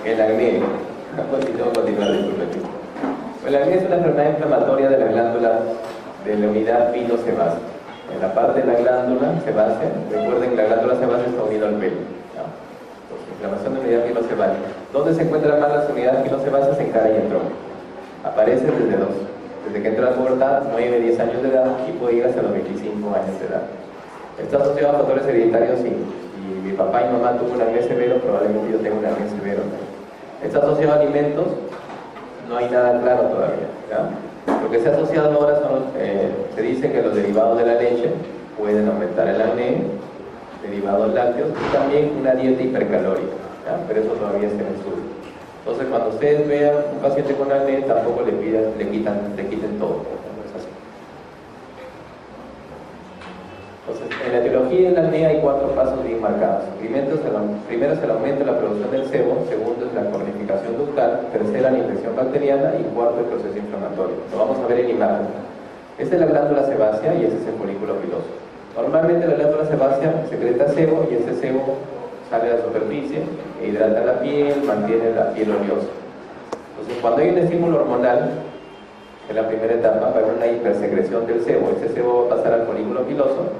El acné. Continuar, disculpen. El acné es una enfermedad inflamatoria de la glándula de la unidad pilosebácea. En la parte de la glándula sebácea, recuerden que la glándula sebácea está unida al pelo. Entonces, inflamación de la unidad pilosebácea. ¿Dónde se encuentran más las unidades pilosebáceas? En cara y en tronco. Aparece desde desde que entra a la pubertad, 9, 10 años de edad y puede ir hasta los 25 años de edad. Está asociado a factores hereditarios. Si mi papá y mamá tuvo un acné severo, probablemente yo tenga un acné severo. Está asociado a alimentos, no hay nada claro todavía, ¿ya? Lo que se ha asociado ahora son, se dice que los derivados de la leche pueden aumentar el acné, derivados lácteos y también una dieta hipercalórica, ¿ya? Pero eso todavía está en estudio. Entonces, cuando ustedes vean un paciente con acné, tampoco le quiten todo, ¿no? Es así. Entonces, en la etiología del acné hay 4 pasos bien marcados. Primero es el aumento de la producción del sebo, segundo es la cornificación ductal, tercera la infección bacteriana y cuarto el proceso inflamatorio. Lo vamos a ver en imagen. Esta es la glándula sebácea y ese es el folículo piloso. Normalmente la glándula sebácea secreta sebo y ese sebo sale a la superficie e hidrata la piel, mantiene la piel oleosa. Entonces, cuando hay un estímulo hormonal, en la primera etapa va a haber una hipersecreción del sebo. Ese sebo va a pasar al folículo piloso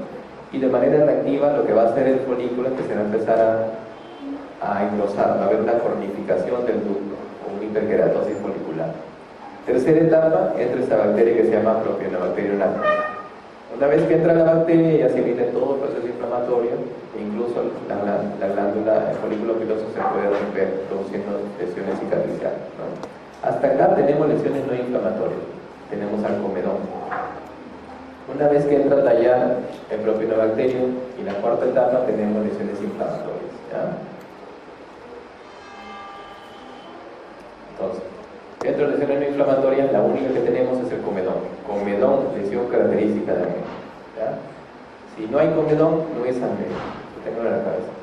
y de manera reactiva lo que va a hacer el folículo es que se va a empezar a engrosar, va a haber una cornificación del ducto o una hiperkeratosis folicular. Tercera etapa, entra esta bacteria que se llama propionobacterium acnes. Una vez que entra la bacteria ya se viene todo el proceso inflamatorio e incluso la glándula, el folículo piloso se puede romper produciendo lesiones cicatriciales, ¿no? Hasta acá tenemos lesiones no inflamatorias, tenemos al comedón. Una vez que entra a tallar el propionobacterium y la cuarta etapa tenemos lesiones inflamatorias, ¿ya? Entonces, dentro de lesiones no inflamatorias, la única que tenemos es el comedón. Comedón, lesión característica de acné, ¿ya? Si no hay comedón, no es acné. Tengo en la cabeza.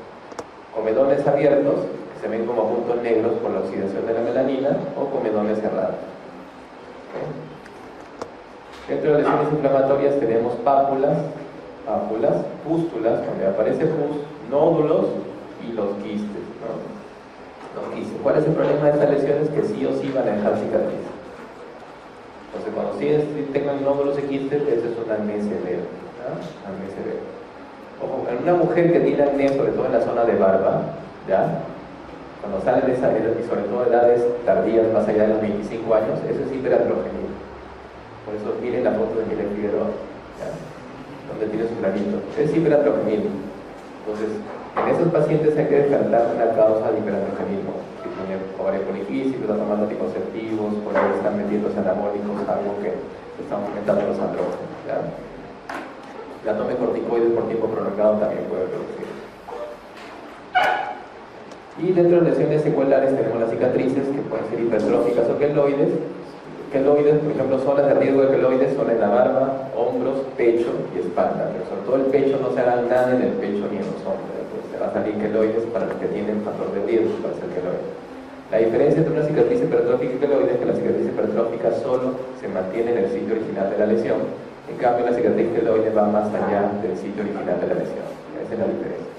Comedones abiertos, que se ven como puntos negros por la oxidación de la melanina, o comedones cerrados. ¿Okay? Dentro de lesiones inflamatorias tenemos pápulas, pústulas, donde aparece pus, nódulos y los quistes, ¿no? Los quistes. ¿Cuál es el problema de estas lesiones? Que sí o sí van a dejar cicatriz. Entonces, cuando sí tengan nódulos y quistes, ese es un acné severo, ¿no? Acné severo. Ojo, en una mujer que tiene acné, sobre todo en la zona de barba, ¿ya? Cuando salen de esa edad, y sobre todo edades tardías, más allá de los 25 años, eso es hiperandrogenismo. Por eso miren la foto de Miguel Figueroa, ¿ya? Donde tiene su granito. Es hiperandrogenismo. Entonces, en esos pacientes hay que descartar una causa de hiperandrogenismo. Si tiene ovario poliquístico, está tomando anticonceptivos, por ahí están metiéndose anabólicos, algo que están aumentando los andrógenos, ¿ya? La toma de corticoides por tiempo prolongado también puede producir. Y dentro de lesiones seculares tenemos las cicatrices, que pueden ser hipertróficas o queloides. Queloides, por ejemplo, zonas de riesgo de queloides son en la barba, hombros, pecho y espalda. Pero sobre todo el pecho, no se hará nada en el pecho ni en los hombros. Entonces, se va a salir queloides para los que tienen factor de riesgo para ser queloides. La diferencia entre una cicatriz hipertrófica y queloide es que la cicatriz hipertrófica solo se mantiene en el sitio original de la lesión. En cambio, la cicatriz queloide va más allá del sitio original de la lesión. Esa es la diferencia.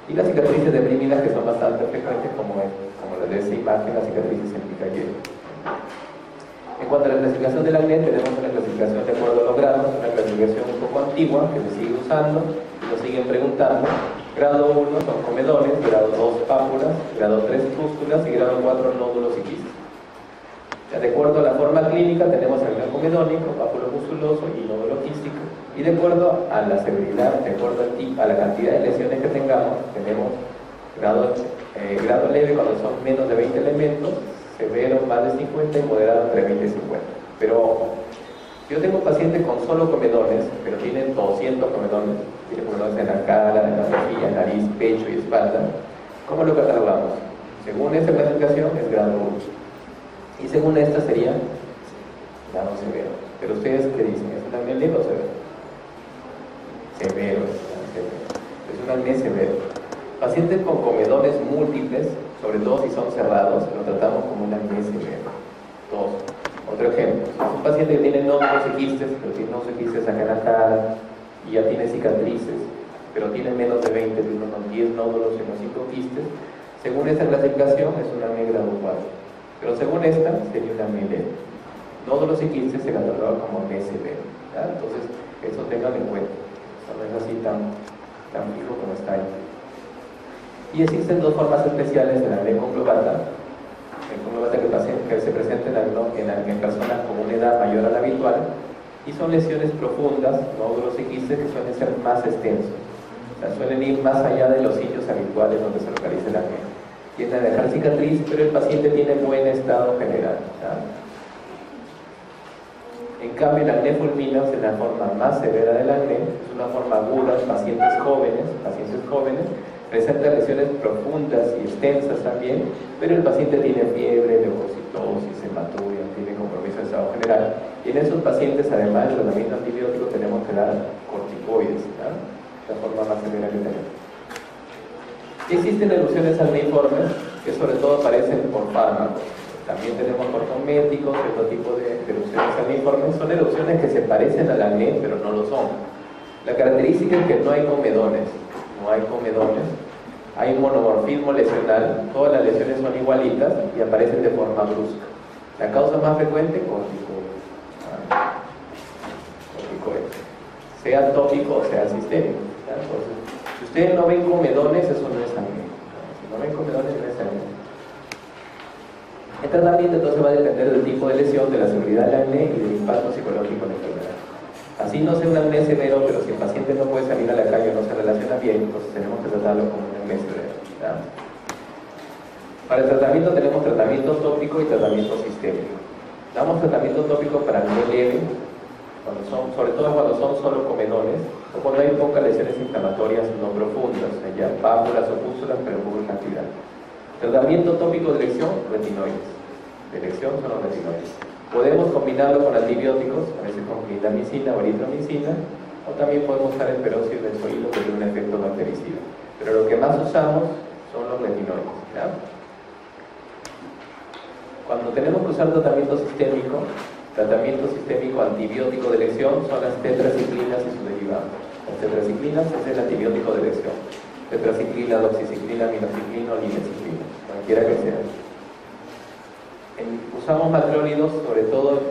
Y las cicatrices deprimidas, que son bastante frecuentes, como la de esa imagen, las cicatrices en picayelos. En cuanto a la clasificación del acné, tenemos una clasificación de acuerdo a los grados, una clasificación un poco antigua, que se sigue usando, y nos siguen preguntando. Grado 1 son comedones, grado 2 pápulas, grado 3 pústulas y grado 4 nódulos y quistes. De acuerdo a la forma clínica tenemos el acné comedónico, pápulo pustuloso y nódulo quístico. Y de acuerdo a la severidad, de acuerdo a la cantidad de lesiones que tengamos, tenemos grado leve cuando son menos de 20 elementos, severo más de 50 y moderado entre 20 y 50. Pero ojo, yo tengo pacientes con solo comedones, pero tienen 200 comedones, tienen comedones en la cara, en la mejilla, nariz, pecho y espalda. ¿Cómo lo catalogamos? Según esta clasificación es grado 1. Y según esta sería grado severo. Pero ustedes, ¿qué dicen? ¿Es un acné leve o severo? Severo. Es un acné severo. Pacientes con comedones múltiples, sobre todo si son cerrados, lo tratamos como un acné severo. 2. Otro ejemplo, un paciente que tiene nódulos y quistes, pero tiene nódulos y quistes acá en la cara y ya tiene cicatrices, pero tiene menos de 20, tiene unos 10 nódulos y unos 5 quistes, Según esta clasificación es un acné grado 4, pero según esta sería un acné leve. Nódulos y quistes se catalogan como acné severo, ¿ya? Entonces eso tengan en cuenta, esto no es así tan fijo como está ahí. Y existen dos formas especiales del acné conglobata. El conglobata que se presenta en personas con una edad mayor a la habitual, y son lesiones profundas, nódulos y quistes que suelen ser más extensos. O sea, suelen ir más allá de los sitios habituales donde se localiza el acné. Tienden a dejar cicatriz, pero el paciente tiene buen estado general, ¿ya? En cambio, el acné fulminans es la forma más severa del acné, es una forma aguda en pacientes jóvenes, presenta lesiones profundas y extensas también, pero el paciente tiene fiebre, leucocitosis, hematuria, tiene compromiso de estado general, y en esos pacientes, además del tratamiento antibiótico, tenemos que dar corticoides, ¿no? La forma más severa que tenemos. Y existen erupciones acneiformes que sobre todo aparecen por fármacos. También tenemos ortométicos, otro tipo de erupciones acneiformes. Son erupciones que se parecen al acné, pero no lo son. La característica es que no hay comedones, hay monomorfismo lesional, todas las lesiones son igualitas y aparecen de forma brusca. La causa más frecuente, corticoides, sea tópico o sea sistémico. Entonces, si ustedes no ven comedones, eso no es acné. Si no ven comedones, no es acné. El tratamiento entonces va a depender del tipo de lesión, de la severidad del acné y del impacto psicológico en la enfermedad. Así no sea un acné severo, pero si el paciente no puede salir a la calle o no se relaciona bien, entonces tenemos que tratarlo como un acné severo, ¿ya? Para el tratamiento tenemos tratamiento tópico y tratamiento sistémico. Damos tratamiento tópico para acné leve, sobre todo cuando son solo comedones, o cuando hay pocas lesiones inflamatorias no profundas, o sea, ya pápulas o pústulas, pero en poca cantidad. Tratamiento tópico de elección, retinoides. De elección son los retinoides. Podemos combinarlo con antibióticos, a veces con clindamicina o eritromicina, o también podemos usar el peróxido benzoílo que tiene un efecto bactericida. Pero lo que más usamos son los retinoides, ¿ya? Cuando tenemos que usar tratamiento sistémico antibiótico de elección son las tetraciclinas y sus derivados. Las tetraciclinas es el antibiótico de elección. Tetraciclina, doxiciclina, minoxiclina o lineciclina, cualquiera que sea. Usamos macrólidos sobre todo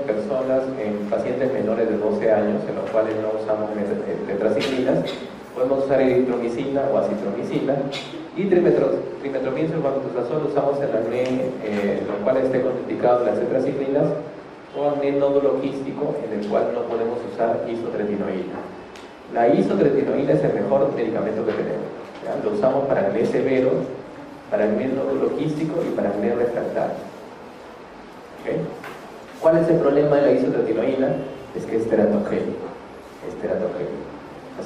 en pacientes menores de 12 años, en los cuales no usamos tetraciclinas. Podemos usar eritromicina o acitromicina. Y trimetromicina y sulfametazol usamos en acné, en los cuales esté contraindicado las tetraciclinas, o acné nódulo quístico, en el cual no podemos usar isotretinoína. La isotretinoína es el mejor medicamento que tenemos, ¿ya? Lo usamos para acné severo, para acné nódulo quístico y para acné refractario. ¿Okay? ¿Cuál es el problema de la isotretinoína? Es que es teratogénico.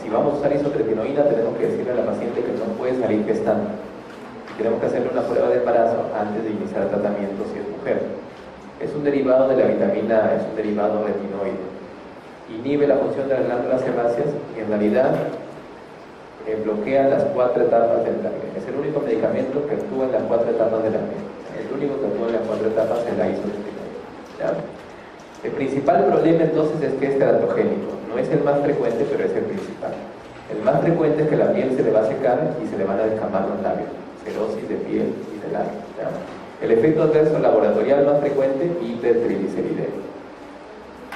Si vamos a usar isotretinoína, tenemos que decirle a la paciente que no puede salir gestando. Tenemos que hacerle una prueba de embarazo antes de iniciar el tratamiento si es mujer. Es un derivado de la vitamina A, es un derivado retinoide. Inhibe la función de las glándulas sebáceas y en realidad bloquea las 4 etapas del acné. Es el único medicamento que actúa en las 4 etapas del acné. El único que actúa en las 4 etapas es la isotretinoína, ¿ya? El principal problema entonces es que es teratogénico. No es el más frecuente, pero es el principal. El más frecuente es que la piel se le va a secar y se le van a descamar los labios. Cerosis de piel y de labios, ¿ya? El efecto adverso laboratorial más frecuente, hipertrigliceridemia.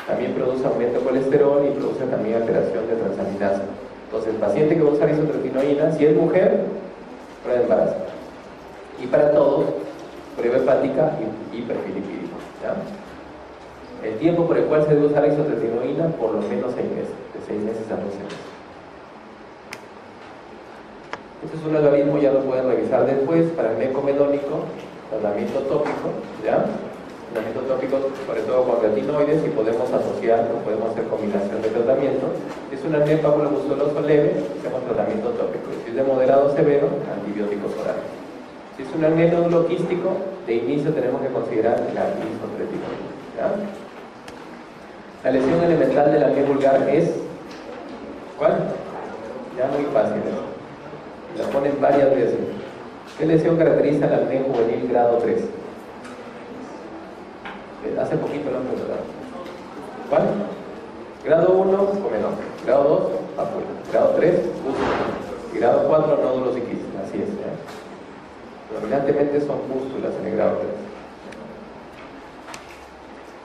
También produce aumento de colesterol y produce también alteración de transaminasa. Entonces, el paciente que va a usar isotretinoína, si es mujer, prueba de embarazo. Y para todos, prueba hepática y perfil lipídico, ¿ya? El tiempo por el cual se debe usar isotretinoína, por lo menos 6 meses, de 6 meses a 12 meses. Este es un algoritmo, ya lo pueden revisar después, para acné comedónico, tratamiento tópico, ¿ya? Tratamiento tópico, sobre todo con retinoides, y podemos asociar, o podemos hacer combinación de tratamiento. Si es un acné papulopustuloso leve, hacemos tratamiento tópico. Si es de moderado severo, antibióticos orales. Si es un acné nódulo quístico, de inicio tenemos que considerar la isotretinoína, ¿ya? La lesión elemental del acné vulgar es, ¿cuál? Ya muy fácil, ¿eh? La ponen varias veces. ¿Qué lesión caracteriza el acné juvenil grado 3? Hace poquito lo han preguntado. ¿Cuál? Grado 1, comedón. Grado 2, pápula. Grado 3, útero. Y grado 4, nódulos y quistes. Así es, ¿eh? Dominantemente son pústulas en el grado 3.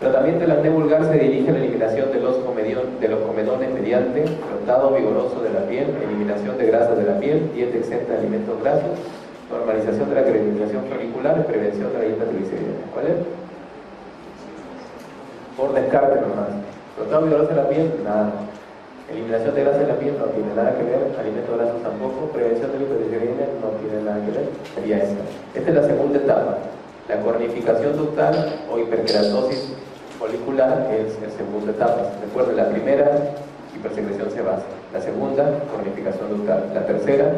Tratamiento del acné vulgar se dirige a la eliminación de los comedones mediante frotado vigoroso de la piel, eliminación de grasas de la piel, dieta exenta de alimentos grasos, normalización de la cristalización folicular y prevención de la dieta triglicérica. ¿Cuál es? Por descarte nomás. Frotado vigoroso de la piel, nada. Eliminación de grasa de la piel no tiene nada que ver, alimentos grasos tampoco, prevención de la hipertriglicemia no tiene nada que ver, sería esta. Esta es la segunda etapa. La cornificación ductal o hiperkeratosis folicular es la segunda etapa. Recuerden, la primera, hipersecreción sebácea. La segunda, cornificación ductal. La tercera,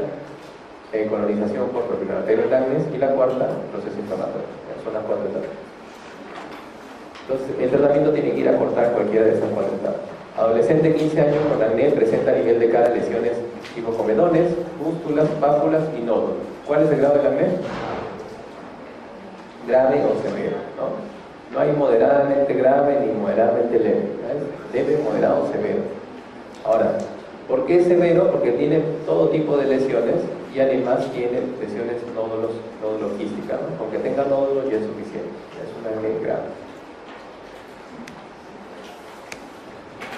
colonización por propionatero langnes. Y la cuarta, proceso inflamatorio. Son las 4 etapas. Entonces, el tratamiento tiene que ir a cortar cualquiera de esas 4 etapas. Adolescente de 15 años con acné presenta a nivel de cara lesiones tipo comedones, pústulas, pápulas y nódulos. ¿Cuál es el grado del acné? Grave o severo, ¿no? No hay moderadamente grave ni moderadamente leve. Leve, moderado o severo. Ahora, ¿por qué es severo? Porque tiene todo tipo de lesiones y además tiene lesiones nódulo quísticas, ¿no? Aunque tenga nódulos ya es suficiente. Es un acné grave.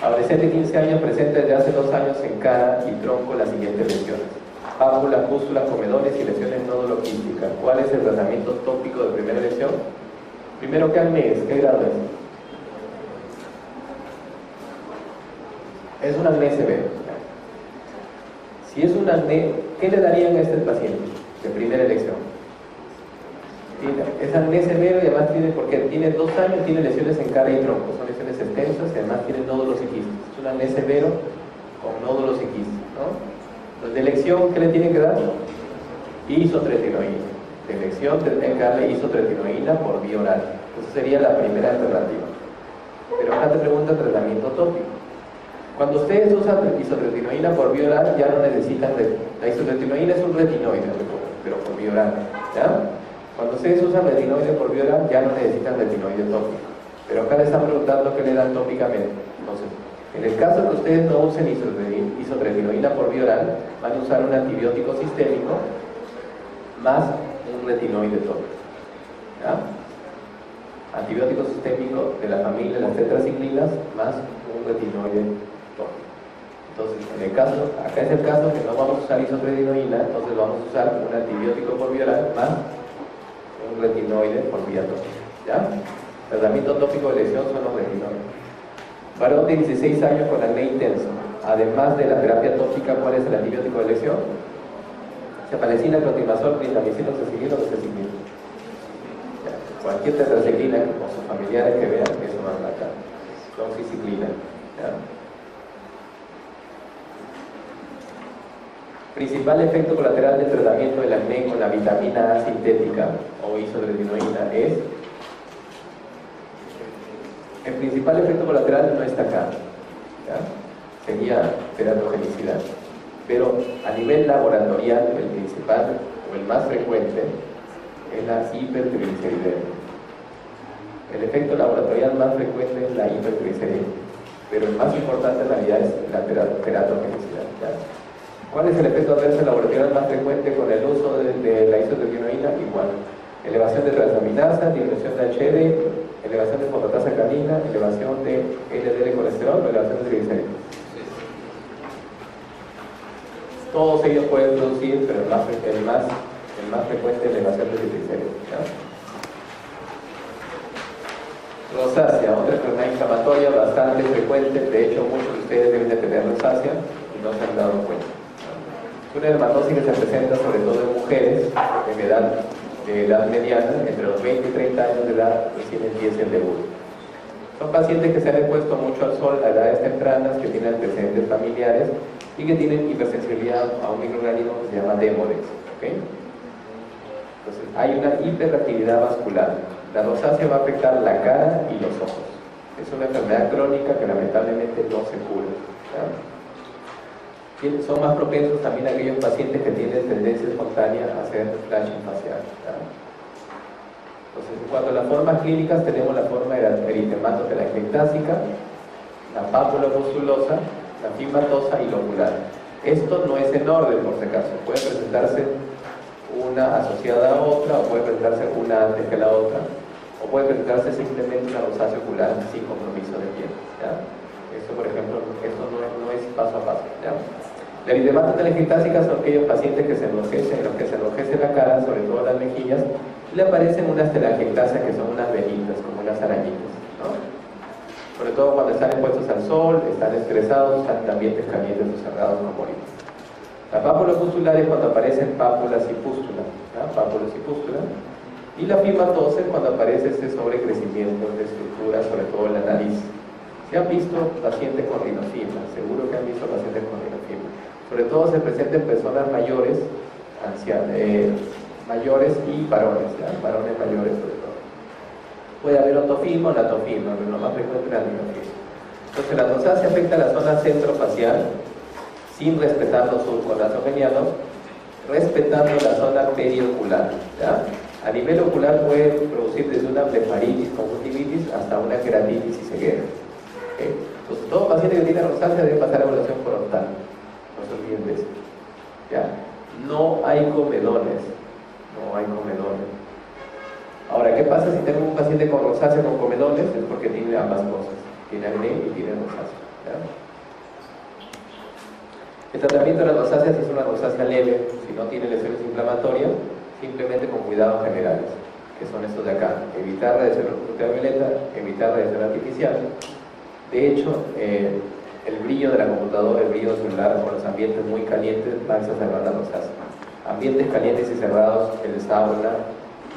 Adolescente de 15 años presenta desde hace 2 años en cara y tronco las siguientes lesiones: pápulas, pústulas, comedones y lesiones nódulo quísticas. ¿Cuál es el tratamiento tópico de primera lesión? Primero, ¿qué acné es? ¿Qué grado es? Es un acné severo. Si es un acné, ¿qué le darían a este paciente de primera elección? Es acné severo y además tiene, porque tiene 2 años, tiene lesiones en cara y tronco, son lesiones extensas y además tiene nódulos y quistes. Es un acné severo con nódulos y quistes, ¿no? Entonces, de elección, ¿qué le tienen que dar? Isotretinoína. De elección tendrían que darle isotretinoína por vía oral. Esa sería la primera alternativa. Pero acá te pregunta tratamiento tópico. Cuando ustedes usan isotretinoína por vía oral, ya no necesitan la isotretinoína es un retinoide, pero por vía oral, ¿ya? Cuando ustedes usan retinoide por vía oral, ya no necesitan retinoide tópico. Pero acá le están preguntando qué le dan tópicamente. Entonces, en el caso que ustedes no usen isotretinoína por vía oral, van a usar un antibiótico sistémico más un retinoide tópico. ¿Ya? Antibiótico sistémico de la familia de las tetraciclinas más un retinoide tópico. Entonces, en el caso, acá es el caso que no vamos a usar isotretinoína, entonces vamos a usar un antibiótico por vía oral más un retinoide por vía tópica. ¿Ya? Tratamiento tópico de lesión son los retinoides. Varón de 16 años con acné intenso. Además de la terapia tópica, ¿cuál es el antibiótico de lesión? Cepalecina, clotimazol, clindamicina, doxiciclina o doxiciclina. Cualquier tetraciclina con sus familiares que vean que eso van a matar. Doxiciclina. ¿Ya? Principal efecto colateral del tratamiento del acné con la vitamina A sintética o isotretinoína es... El principal efecto colateral no está acá, ¿ya? Sería teratogenicidad. Pero a nivel laboratorial, el principal o el más frecuente es la hipertrigliceridemia. El efecto laboratorial más frecuente es la hipertrigliceridemia, pero el más importante en realidad es la teratogenicidad, ¿ya? ¿Cuál es el efecto adverso laboratorial más frecuente con el uso de la isotretinoína? Igual. Elevación de transaminasa, disminución de HDL, elevación de fosfatasa canina, elevación de LDL colesterol o elevación de triglicéridos. Todos ellos pueden producir, pero el más frecuente es elevación de triglicéridos. Rosácea, otra enfermedad inflamatoria bastante frecuente. De hecho, muchos de ustedes deben de tener rosácea y no se han dado cuenta. Es una dermatosis que se presenta sobre todo en mujeres de edad mediana, entre los 20 y 30 años de edad, recién empieza el debut. Son pacientes que se han expuesto mucho al sol a edades tempranas, que tienen antecedentes familiares y que tienen hipersensibilidad a un microorganismo que se llama Demodex. ¿Okay? Entonces, hay una hiperactividad vascular. La rosácea va a afectar la cara y los ojos. Es una enfermedad crónica que lamentablemente no se cura. ¿Ya? Son más propensos también aquellos pacientes que tienen tendencia espontánea a hacer flashing facial. ¿Ya? Entonces, en cuanto a las formas clínicas, tenemos la forma eritemato telangiectásica, la pápula pustulosa, la fibmatosa y locular. Esto no es en orden, por si acaso. Puede presentarse una asociada a otra, o puede presentarse una antes que la otra, o puede presentarse simplemente una rosácea ocular sin compromiso de piel, ¿ya? Esto, por ejemplo, esto no es paso a paso, ¿ya? La eritema telangiectásica son aquellos pacientes que se enrojecen, en los que se enrojece la cara, sobre todo las mejillas, y le aparecen unas telangiectasias que son unas venitas, como unas arañitas, ¿no? Sobre todo cuando están expuestos al sol, están estresados, están en ambientes calientes o cerrados como ahorita. La pápula pustular es cuando aparecen pápulas y pústulas, ¿no? Pápulas y pústulas. Y la fibrosis es cuando aparece ese sobrecrecimiento de estructura, sobre todo en la nariz. Si han visto pacientes con rinofibra, seguro que han visto pacientes con rinofibra. Sobre todo se presenta en personas mayores, mayores y varones, ¿ya? Varones mayores sobre todo. Puede haber otofismo o natofismo, pero lo más frecuente es la rinofibra. Entonces la rosácea afecta a la zona centrofacial sin respetar los surcos nasogenianos, respetando la zona periocular, ¿ya? A nivel ocular puede producir desde una blefaritis, conjuntivitis, hasta una queratitis y ceguera. ¿Okay? Entonces, todo paciente que tiene rosácea debe pasar a evaluación frontal. No se olviden de eso. ¿Ya? No hay comedones. No hay comedones. Ahora, ¿qué pasa si tengo un paciente con rosácea con comedones? Es porque tiene ambas cosas. Tiene acné y tiene rosácea. ¿Ya? El tratamiento de la rosácea, si es una rosácea leve, si no tiene lesiones inflamatorias, simplemente con cuidados generales, que son estos de acá: evitar radiación ultravioleta, evitar radiación artificial. De hecho, el brillo de la computadora, el brillo celular con los ambientes muy calientes va a exacerbar la rosácea. Ambientes calientes y cerrados, el sauna,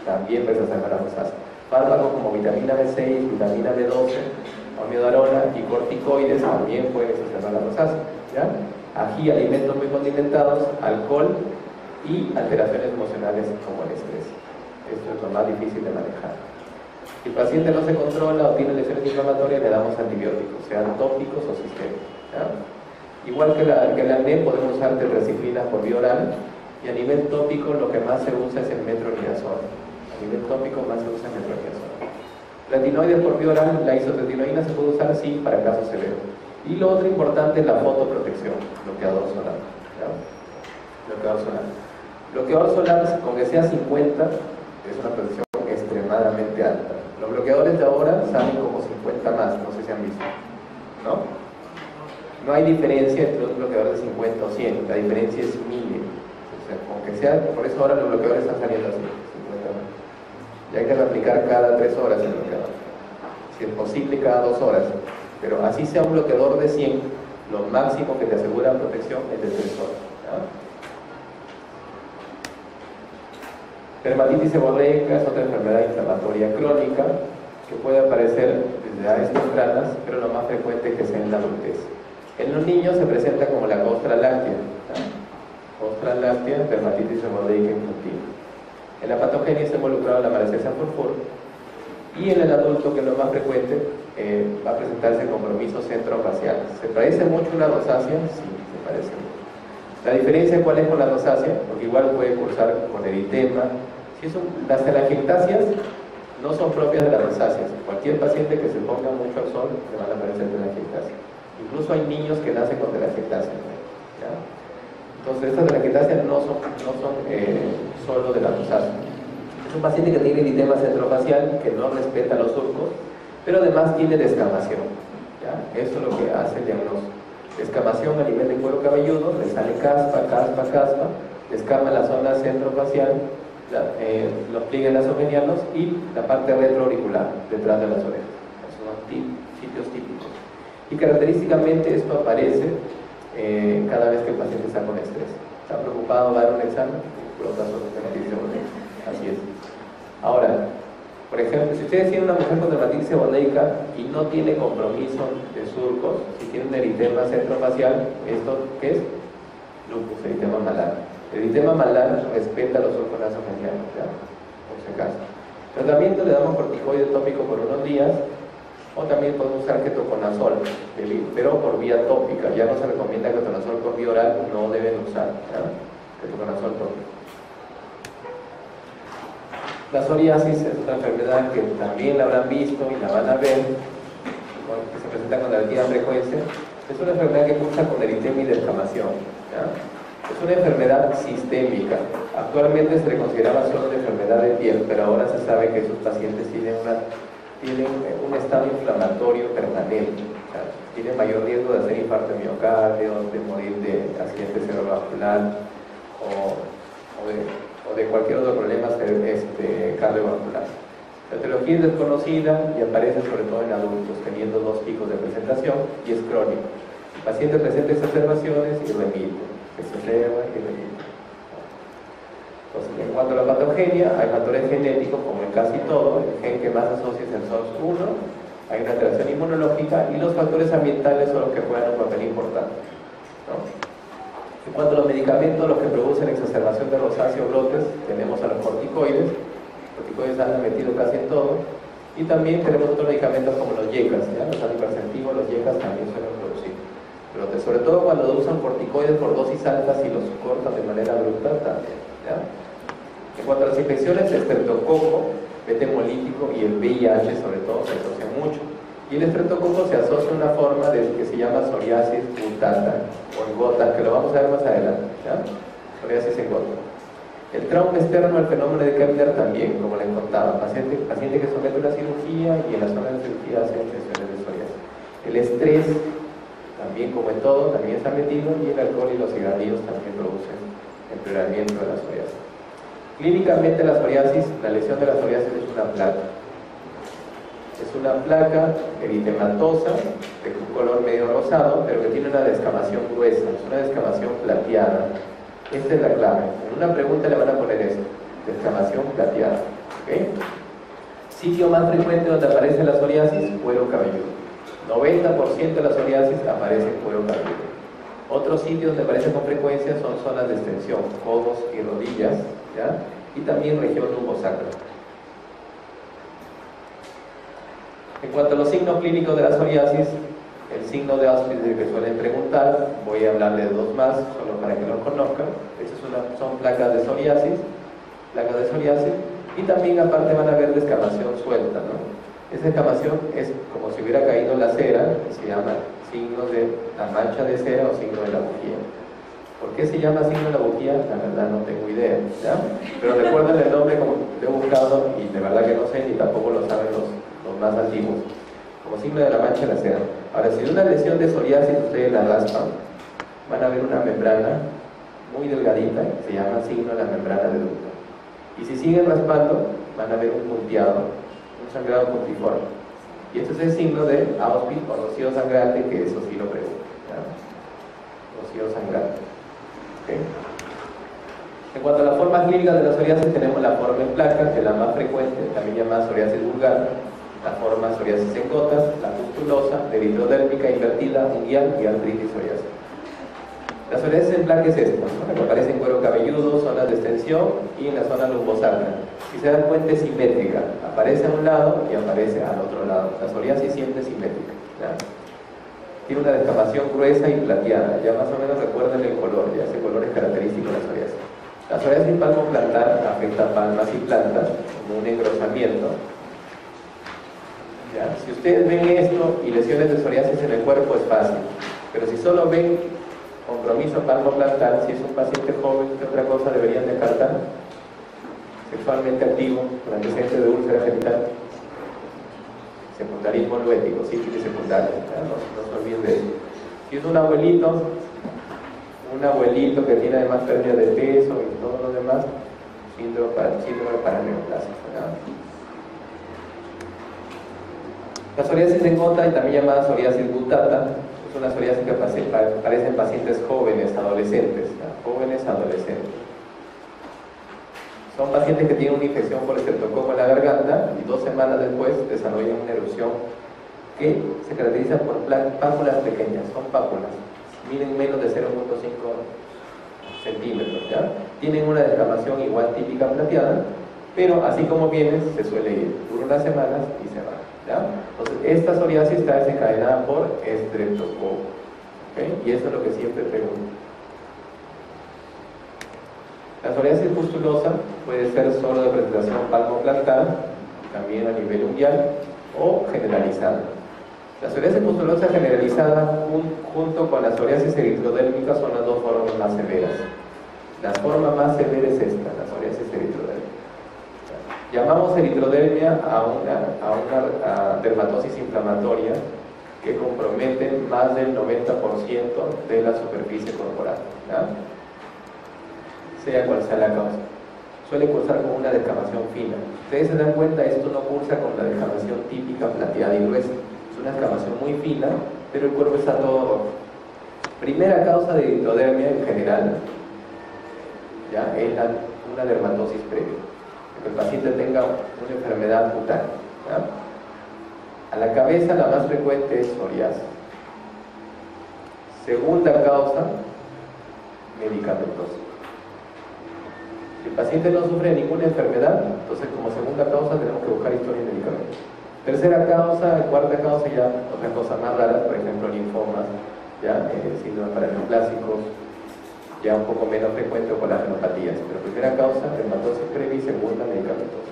también va a exacerbar la rosácea. Fármacos como vitamina B6, vitamina B12, amiodarona y corticoides también pueden exacerbar la rosácea, ¿ya? Ají, alimentos muy condimentados, alcohol y alteraciones emocionales como el estrés. Esto es lo más difícil de manejar. Si el paciente no se controla o tiene lesiones inflamatorias, le damos antibióticos, sean tópicos o sistémicos, ¿ya? Igual que el acné, podemos usar tetracyclina por vía oral, y a nivel tópico lo que más se usa es el metronidazol. A nivel tópico más se usa el metronidazol. Retinoides por vía oral, la isotretinoína se puede usar sí para casos severos. Y lo otro importante es la fotoprotección, bloqueador solar, ¿ya? Bloqueador solar. Bloqueador solar, con que sea 50, es una protección extremadamente alta. Los bloqueadores de ahora salen como 50 más, no sé si han visto, ¿no? No hay diferencia entre un bloqueador de 50 o 100, la diferencia es mínima. O sea, con que sea, por eso ahora los bloqueadores están saliendo así, 50 más. Y hay que reaplicar cada 3 horas el bloqueador. Si es posible, cada 2 horas. Pero así sea un bloqueador de 100, lo máximo que te asegura protección es de 3 horas, ¿ya? Dermatitis seborreica es otra enfermedad inflamatoria crónica que puede aparecer desde edades tempranas, pero lo más frecuente es que sea en la adultez. En los niños se presenta como la costra láctea, ¿no? Costra láctea, dermatitis seborreica infantil. En la patogenia está involucrado la malacesia furfur, y en el adulto, que es lo más frecuente, va a presentarse compromiso centrofacial. ¿Se parece mucho a una rosácea? Sí, se parece mucho. La diferencia, ¿cuál es con la rosácea? Porque igual puede cursar con eritema. Las telangiectasias no son propias de las rosáceas. Cualquier paciente que se ponga mucho al sol le van a aparecer telangiectasias. Incluso hay niños que nacen con telangiectasias, ¿ya? Entonces estas telangiectasias no son solo de la rosácea. Es un paciente que tiene eritema centrofacial, que no respeta los surcos, pero además tiene descamación, ¿ya? Eso es lo que hace el diagnóstico. Descamación a nivel de cuero cabelludo, le sale caspa, descama la zona centrofacial, los pliegues nasogenianos y la parte retroauricular, detrás de las orejas. Esos son sitios típicos. Y característicamente esto aparece cada vez que el paciente está con estrés. Está preocupado, va a dar un examen, por lo tanto, dermatitis seborreica. Así es. Ahora, por ejemplo, si ustedes tienen una mujer con dermatitis seborreica y no tiene compromiso de surcos, si tiene un eritema centrofacial, ¿esto qué es? Lupus, eritema malar. El eritema malar respeta los surcos nasogenianos, ¿ya? Por si acaso. Tratamiento: le damos corticoide tópico por unos días, o también podemos usar ketoconazol, pero por vía tópica. Ya no se recomienda ketoconazol por vía oral, no deben usar, ¿ya? Ketoconazol tópico. La psoriasis es otra enfermedad que también la habrán visto y la van a ver, que se presenta con relativa frecuencia. Es una enfermedad que cursa con eritema y descamación, ¿ya? Es una enfermedad sistémica, Actualmente se le consideraba solo una enfermedad de piel, pero ahora se sabe que esos pacientes tienen un estado inflamatorio permanente, o sea, tienen mayor riesgo de hacer infarto de miocardio, de morir de accidente cerebrovascular o de cualquier otro problema cardiovascular. La etiología es desconocida y aparece sobre todo en adultos, teniendo 2 picos de presentación y es crónico. El paciente presenta exacerbaciones y remite, se exacerba y remite. Entonces, en cuanto a la patogenia, hay factores genéticos, como en casi todo. El gen que más asocia es el SOS1, hay una alteración inmunológica y los factores ambientales son los que juegan un papel importante, ¿no? En cuanto a los medicamentos, los que producen exacerbación de rosácea o brotes, tenemos a los corticoides. Los corticoides han metido casi en todo. Y también tenemos otros medicamentos como los YECAS, ¿ya? Los antihipertensivos, los YECAS también suelen producir brotes, sobre todo cuando usan corticoides por dosis altas y los cortan de manera brutal también, ¿ya? En cuanto a las infecciones, el estreptococo, beta hemolítico y el VIH sobre todo se asocian mucho. Y el estreptococo se asocia a una forma que se llama psoriasis gutata o en gota, que lo vamos a ver más adelante, ¿ya? Psoriasis en gota. El trauma externo al fenómeno de Kepler también, como les contaba, paciente que somete a una cirugía y en la zona de cirugía hace infecciones de psoriasis. El estrés, también como en todo, también está metido, y el alcohol y los cigarrillos también producen empeoramiento de la psoriasis. Clínicamente la psoriasis, la lesión de la psoriasis es una placa. Es una placa eritematosa, de un color medio rosado, pero que tiene una descamación gruesa, es una descamación plateada. Esta es la clave. En una pregunta le van a poner esto, descamación plateada. ¿Okay? Sitio más frecuente donde aparece la psoriasis, cuero cabelludo. 90% de la psoriasis aparece en cuero cabelludo. Otros sitios donde aparece con frecuencia son zonas de extensión, codos y rodillas, ¿ya? Y también región lumbosacra. En cuanto a los signos clínicos de la psoriasis, el signo de Auspitz que suelen preguntar, voy a hablarle de 2 más, solo para que los conozcan. Estas son placas de psoriasis, y también aparte van a ver descamación suelta, ¿no? Esa descamación es como si hubiera caído la cera, que se llama signo de la mancha de cera o signo de la bujía. ¿Por qué se llama signo de la bujía? La verdad no tengo idea, ¿ya? Pero recuerden el nombre como lo he buscado y de verdad que no sé, ni tampoco lo saben los más antiguos, como signo de la mancha de la cera. Ahora, si una lesión de psoriasis ustedes la raspan, van a ver una membrana muy delgadita que se llama signo de la membrana de ducto. Y si siguen raspando, van a ver un punteado, un sangrado puntiforme. Y este es el signo de Auspitz o rocío sangrante, que eso sí lo pregunto, ¿ya? Rocío sangrante. ¿Okay? En cuanto a las formas clínicas de la psoriasis, tenemos la forma en placa, que es la más frecuente, también llamada psoriasis vulgar, la forma psoriasis en gotas, la pustulosa, eritrodérmica invertida, unguial y artritis psoriásica. La psoriasis en placa es esta, ¿no? Que aparece en cuero cabelludo, zonas de extensión y en la zona lumbosacra. Si se dan cuenta, es simétrica, aparece a un lado y aparece al otro lado. La psoriasis siempre es simétrica, ¿ya? Tiene una descamación gruesa y plateada, ya más o menos recuerden el color, ya ese color es característico de la psoriasis. La psoriasis palmoplantar afecta palmas y plantas como un engrosamiento. ¿Ya? Si ustedes ven esto y lesiones de psoriasis en el cuerpo es fácil, pero si solo ven compromiso palmoplantar, si es un paciente joven, ¿qué otra cosa deberían descartar? Sexualmente activo, con antecedentes de úlcera genital, secundarismo luético, sífilis secundaria, no se olviden de eso. Si es un abuelito que tiene además pérdida de peso y todo lo demás, síndrome paraneoplásico, ¿verdad? La psoriasis en gota, y también llamada psoriasis gutata, es una psoriasis que aparece en pacientes jóvenes, adolescentes, ¿no? Jóvenes, adolescentes. Son pacientes que tienen una infección por estreptococo en la garganta y 2 semanas después desarrollan una erupción que se caracteriza por pápulas pequeñas, son pápulas, miden menos de 0.5 centímetros, ¿ya? Tienen una descamación igual típica plateada, pero así como vienen se suele ir, dura unas semanas y se va, ¿ya? Entonces esta psoriasis está desencadenada por estreptococo, ¿okay? Y eso es lo que siempre pregunto. La psoriasis pustulosa puede ser solo de presentación palmoplantar, también a nivel unguial o generalizada. La psoriasis pustulosa generalizada junto con la psoriasis eritrodérmica son las 2 formas más severas. La forma más severa es esta, la psoriasis eritrodérmica. Llamamos eritrodermia a una dermatosis inflamatoria que compromete más del 90% de la superficie corporal, ¿ya? Sea cual sea la causa. Suele cursar con una descamación fina. Ustedes se dan cuenta, esto no cursa con la descamación típica plateada y gruesa. Es una descamación muy fina, pero el cuerpo está todo rojo. Primera causa de eritrodermia en general, ¿ya? Es una dermatosis previa. Que el paciente tenga una enfermedad cutánea, ¿ya? A la cabeza la más frecuente es psoriasis. Segunda causa, medicamentosa. Si el paciente no sufre de ninguna enfermedad, entonces como segunda causa tenemos que buscar historia de medicamentos. Tercera causa, cuarta causa ya otras cosas más raras, por ejemplo linfomas, ya síndromes paraneoplásicos, ya un poco menos frecuente, o colágenopatías. Pero primera causa, dermatosis previa, y segunda, medicamentosa.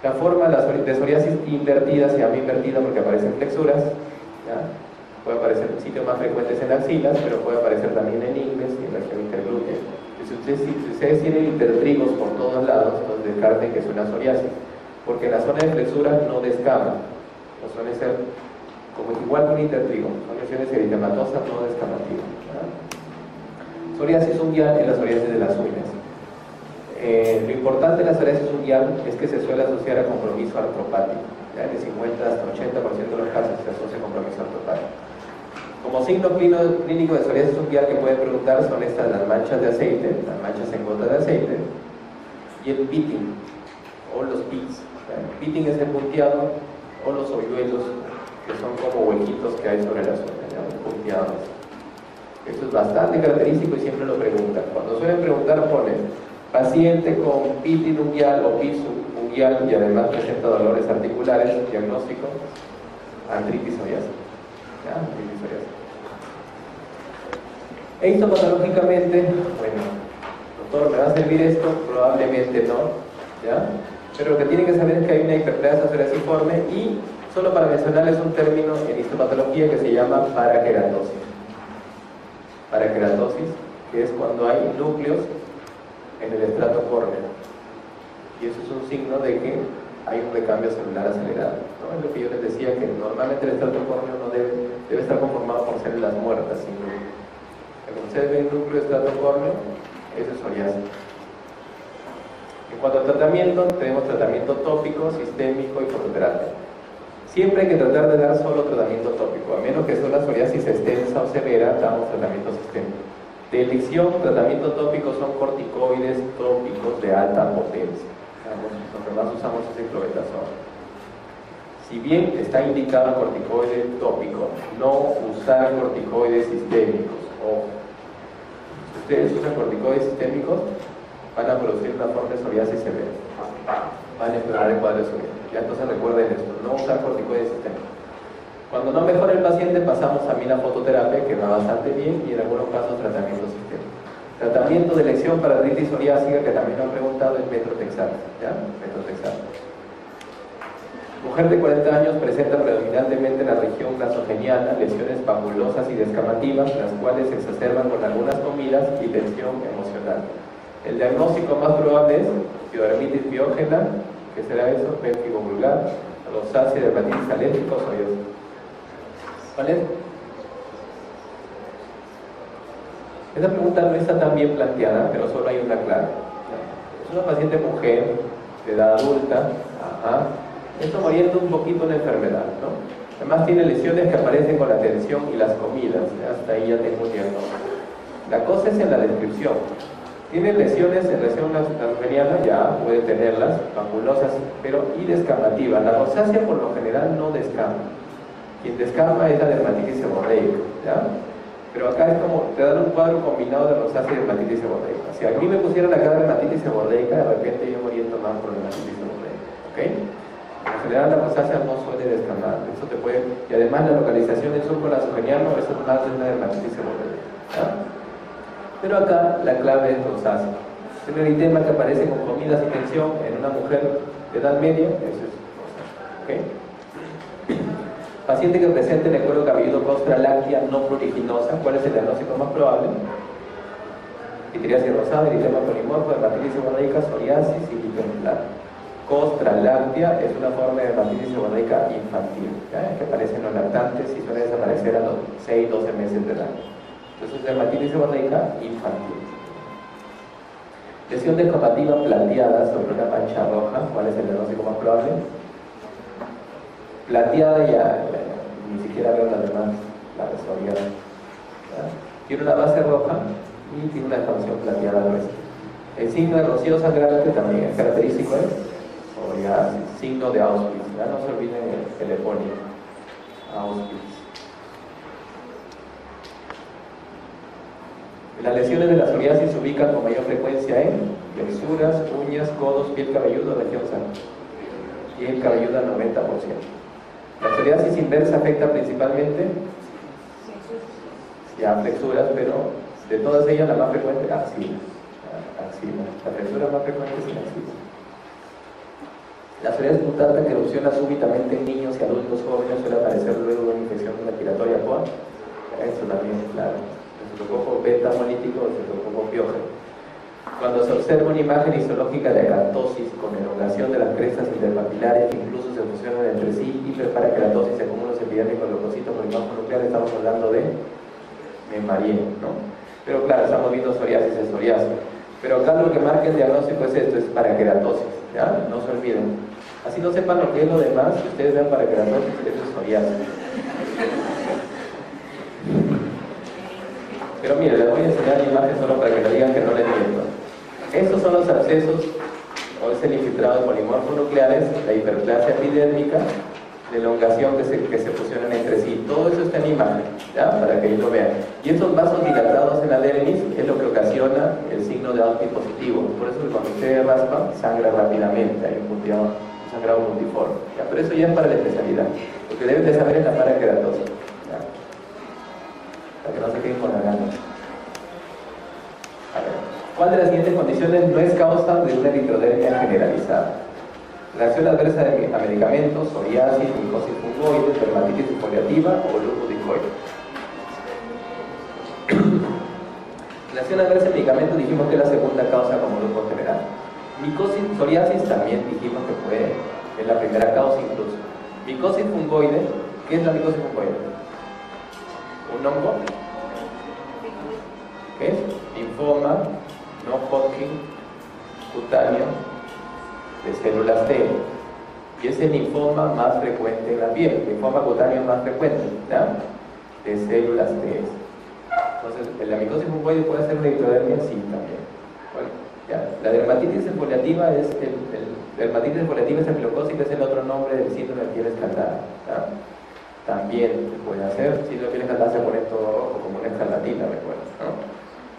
La forma de psoriasis invertida se llama invertida porque aparecen flexuras, ¿ya? Puede aparecer en sitios más frecuentes en axilas, pero puede aparecer también en ingles y en la región interglútea. Si ustedes tienen intertrigos por todos lados, entonces descarten que es una psoriasis, porque en la zona de flexura no descama, no suele ser como igual que un intertrigo, son lesiones eritematosas no descamativas, ¿verdad? Psoriasis unguial es la psoriasis de las uñas. Lo importante de la psoriasis unguial es que se suele asociar a compromiso artropático, ¿ya? De 50 hasta 80% de los casos se asocia a compromiso artropático. Como signo clínico de psoriasis unguial que pueden preguntar son estas, las manchas de aceite, las manchas en gota de aceite, y el pitting, o los pits. El pitting es el punteado, o los hoyuelos, que son como huequitos que hay sobre las uñas, ¿ya? Punteados. Esto es bastante característico y siempre lo preguntan. Cuando suelen preguntar ponen paciente con pitting unguial o pits unguial y además presenta dolores articulares, diagnóstico, artritis psoriásica. ¿Ya? E histopatológicamente, bueno, doctor, ¿me va a servir esto? Probablemente no, ¿ya? Pero lo que tienen que saber es que hay una hiperplasia psoriasiforme y, solo para mencionarles un término en histopatología que se llama paraqueratosis. Paraqueratosis, que es cuando hay núcleos en el estrato córneo. Y eso es un signo de que hay un recambio celular acelerado, ¿no? Es lo que yo les decía, que normalmente el estrato córneo no debe estar conformado por células muertas, sin núcleo. Cuando ustedes ven núcleo de estrato córneo, eso es psoriasis. En cuanto a tratamiento, tenemos tratamiento tópico, sistémico y fototerapia. Siempre hay que tratar de dar solo tratamiento tópico, a menos que sea una psoriasis extensa o severa, damos tratamiento sistémico. De elección, tratamiento tópico son corticoides tópicos de alta potencia. Lo que más usamos es el clobetasol. Si bien está indicado el corticoide tópico, no usar corticoides sistémicos. O si ustedes usan corticoides sistémicos, van a producir una forma de psoriasis severa. Van a empeorar el cuadro de psoriasis. Ya entonces recuerden esto, no usar corticoides sistémicos. Cuando no mejora el paciente, pasamos a fototerapia, que va bastante bien, y en algunos casos tratamiento sistémico. Tratamiento de elección para artritis psoriásica, que también lo han preguntado, es metrotexato, ¿ya? Metrotexato. Mujer de 40 años presenta predominantemente en la región nasogeniana lesiones papulosas y descamativas, las cuales se exacerban con algunas comidas y tensión emocional. El diagnóstico más probable es pseudodermitis biógena, que será eso, pélvico vulgar, rosácea, dermatitis alérgica o psoriasis. ¿Vale? Esta pregunta no está tan bien planteada, pero solo hay una clara. Es una paciente mujer, de edad adulta, esto orienta un poquito la enfermedad, ¿no? Además tiene lesiones que aparecen con la tensión y las comidas, ¿ya? Hasta ahí ya tengo un diagnóstico. La cosa es en la descripción. Tiene lesiones en región nasogeniana, ya puede tenerlas, papulosas, pero y descamativas. La rosácea por lo general no descama. Quien descama es la dermatitis seborreica, ¿ya? Pero acá es como, te dan un cuadro combinado de rosácea y dermatitis seborreica. Si a mí me pusieran acá dermatitis seborreica, de repente yo me oriento más por dermatitis seborreica, ¿ok? En general la rosácea no suele descamar, eso te puede, y además la localización del surco nasogeniano, eso es más de una dermatitis seborreica, ¿ya? Pero acá la clave es rosácea. Es un eritema que aparece con comidas y tensión en una mujer de edad media, eso es rosácea, ¿ok? Paciente que presente en el cuero cabelludo costra láctea no pruriginosa, ¿cuál es el diagnóstico más probable? pitiriasis rosada, eritema polimorfo, dermatitis seborreica, psoriasis y lichen Costra láctea es una forma de dermatitis seborreica infantil, ¿ya? Que aparece en los lactantes y suele desaparecer a los 6-12 meses de edad. Entonces, dermatitis seborreica infantil. Lesión descamativa plateada sobre una mancha roja. ¿Cuál es el diagnóstico más probable? Plateada ya ni siquiera veo las demás, la psoriasis. Tiene una base roja y tiene una expansión plateada gruesa. El signo de rocío sangrante también es característico, psoriasis, signo de Auschwitz. Ya no se olviden el epónimo, Auschwitz. Las lesiones de la psoriasis se ubican con mayor frecuencia en flexuras, uñas, codos, piel cabelluda, región sano. Piel cabelluda 90%. La psoriasis inversa afecta principalmente ya flexuras, pero de todas ellas la más frecuente axila. La flexura más frecuente es la axila. La psoriasis cutánea que erupciona súbitamente en niños y adultos jóvenes suele aparecer luego de una infección respiratoria por eso también, claro. Citococo beta hemolítico o citococo piógeno. Cuando se observa una imagen histológica de acanthosis con elongación de las crestas interpapilares que incluso se fusionan entre sí y prepara queratosis en cúmulos epidérmicos leucocitos polimorfos nucleares, estamos hablando de Memarié, ¿no? Pero claro, estamos viendo psoriasis en psoriasis. Pero acá lo que marca el diagnóstico es esto, es paraqueratosis, ¿ya? No se olviden. Así no sepan lo que es lo demás, si ustedes vean paraqueratosis, eso es psoriasis. Pero mire, les voy a enseñar la imagen solo para que le digan que no les miento. Estos son los abscesos, o es el infiltrado de polimorfos nucleares, la hiperplasia epidérmica, la elongación que se fusionan entre sí. Todo eso está en imagen, ¿ya? Para que ellos lo vean. Y estos vasos dilatados en la dermis es lo que ocasiona el signo de Auschwitz positivo. Por eso que cuando usted raspa, sangra rápidamente, hay un sangrado multiforme. ¿Ya? Pero eso ya es para la especialidad. Lo que deben de saber es la paraqueratosis. Para que no se queden con la gana. A ver, ¿cuál de las siguientes condiciones no es causa de una eritrodermia generalizada? Reacción adversa a medicamentos, psoriasis, micosis fungoide, dermatitis exfoliativa o lupus discoide. Reacción adversa a medicamentos dijimos que es la segunda causa como lupus general. Micosis, psoriasis también dijimos que es la primera causa incluso. Micosis fungoide, ¿qué es la micosis fungoide? Un hongo, ¿qué es? Linfoma, no Hodgkin, cutáneo, de células T. Y es el linfoma más frecuente en la piel. El linfoma cutáneo más frecuente, ¿ya? De células T. Entonces, la micosis fungoide puede ser una ectodermia, sí, también. Bueno, ya. La dermatitis exfoliativa es dermatitis exfoliativa estafilococcus, es el otro nombre del síndrome de piel escaldada, ¿ya? También se puede hacer. Si la piel escaldada se pone todo rojo, como una escarlatina, recuerda, ¿no?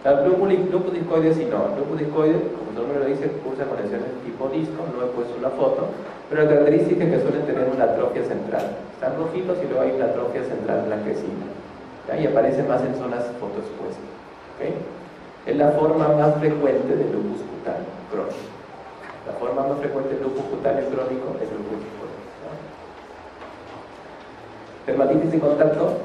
El lupus discoide, si no, el lupus discoide, como su nombre lo dice, cursa con lesiones tipo disco, no he puesto una foto, pero la característica es que suelen tener una atrofia central. Están rojitos y luego hay una atrofia central blanquecina, ¿ya? Y aparece más en zonas fotoexpuestas, ¿okay? Es la forma más frecuente del lupus cutáneo crónico. La forma más frecuente del lupus cutáneo crónico es el lupus discoide. Dermatitis de contacto.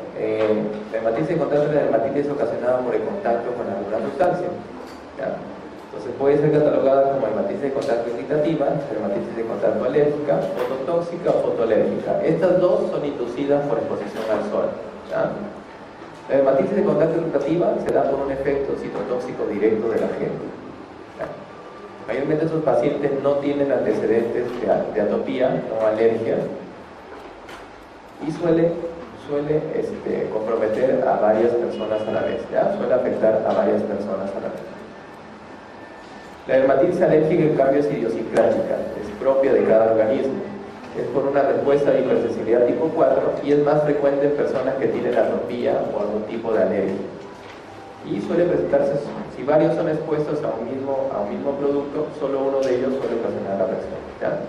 Dermatitis de contacto es la dermatitis ocasionada por el contacto con alguna sustancia, ¿ya? Entonces puede ser catalogada como dermatitis de contacto irritativa, dermatitis de contacto alérgica, fototóxica o fotoalérgica. Estas dos son inducidas por exposición al sol, ¿ya? La dermatitis de contacto irritativa se da por un efecto citotóxico directo del agente, ¿ya? Mayormente estos pacientes no tienen antecedentes de atopía o alergia y suele comprometer a varias personas a la vez, ¿ya? Suele afectar a varias personas a la vez. La dermatitis alérgica, en cambio, es idiosincrática, es propia de cada organismo. Es por una respuesta de hipersensibilidad tipo 4 y es más frecuente en personas que tienen atopía o algún tipo de alergia. Y suele presentarse, si varios son expuestos a un mismo producto, solo uno de ellos suele ocasionar la reacción, ¿ya?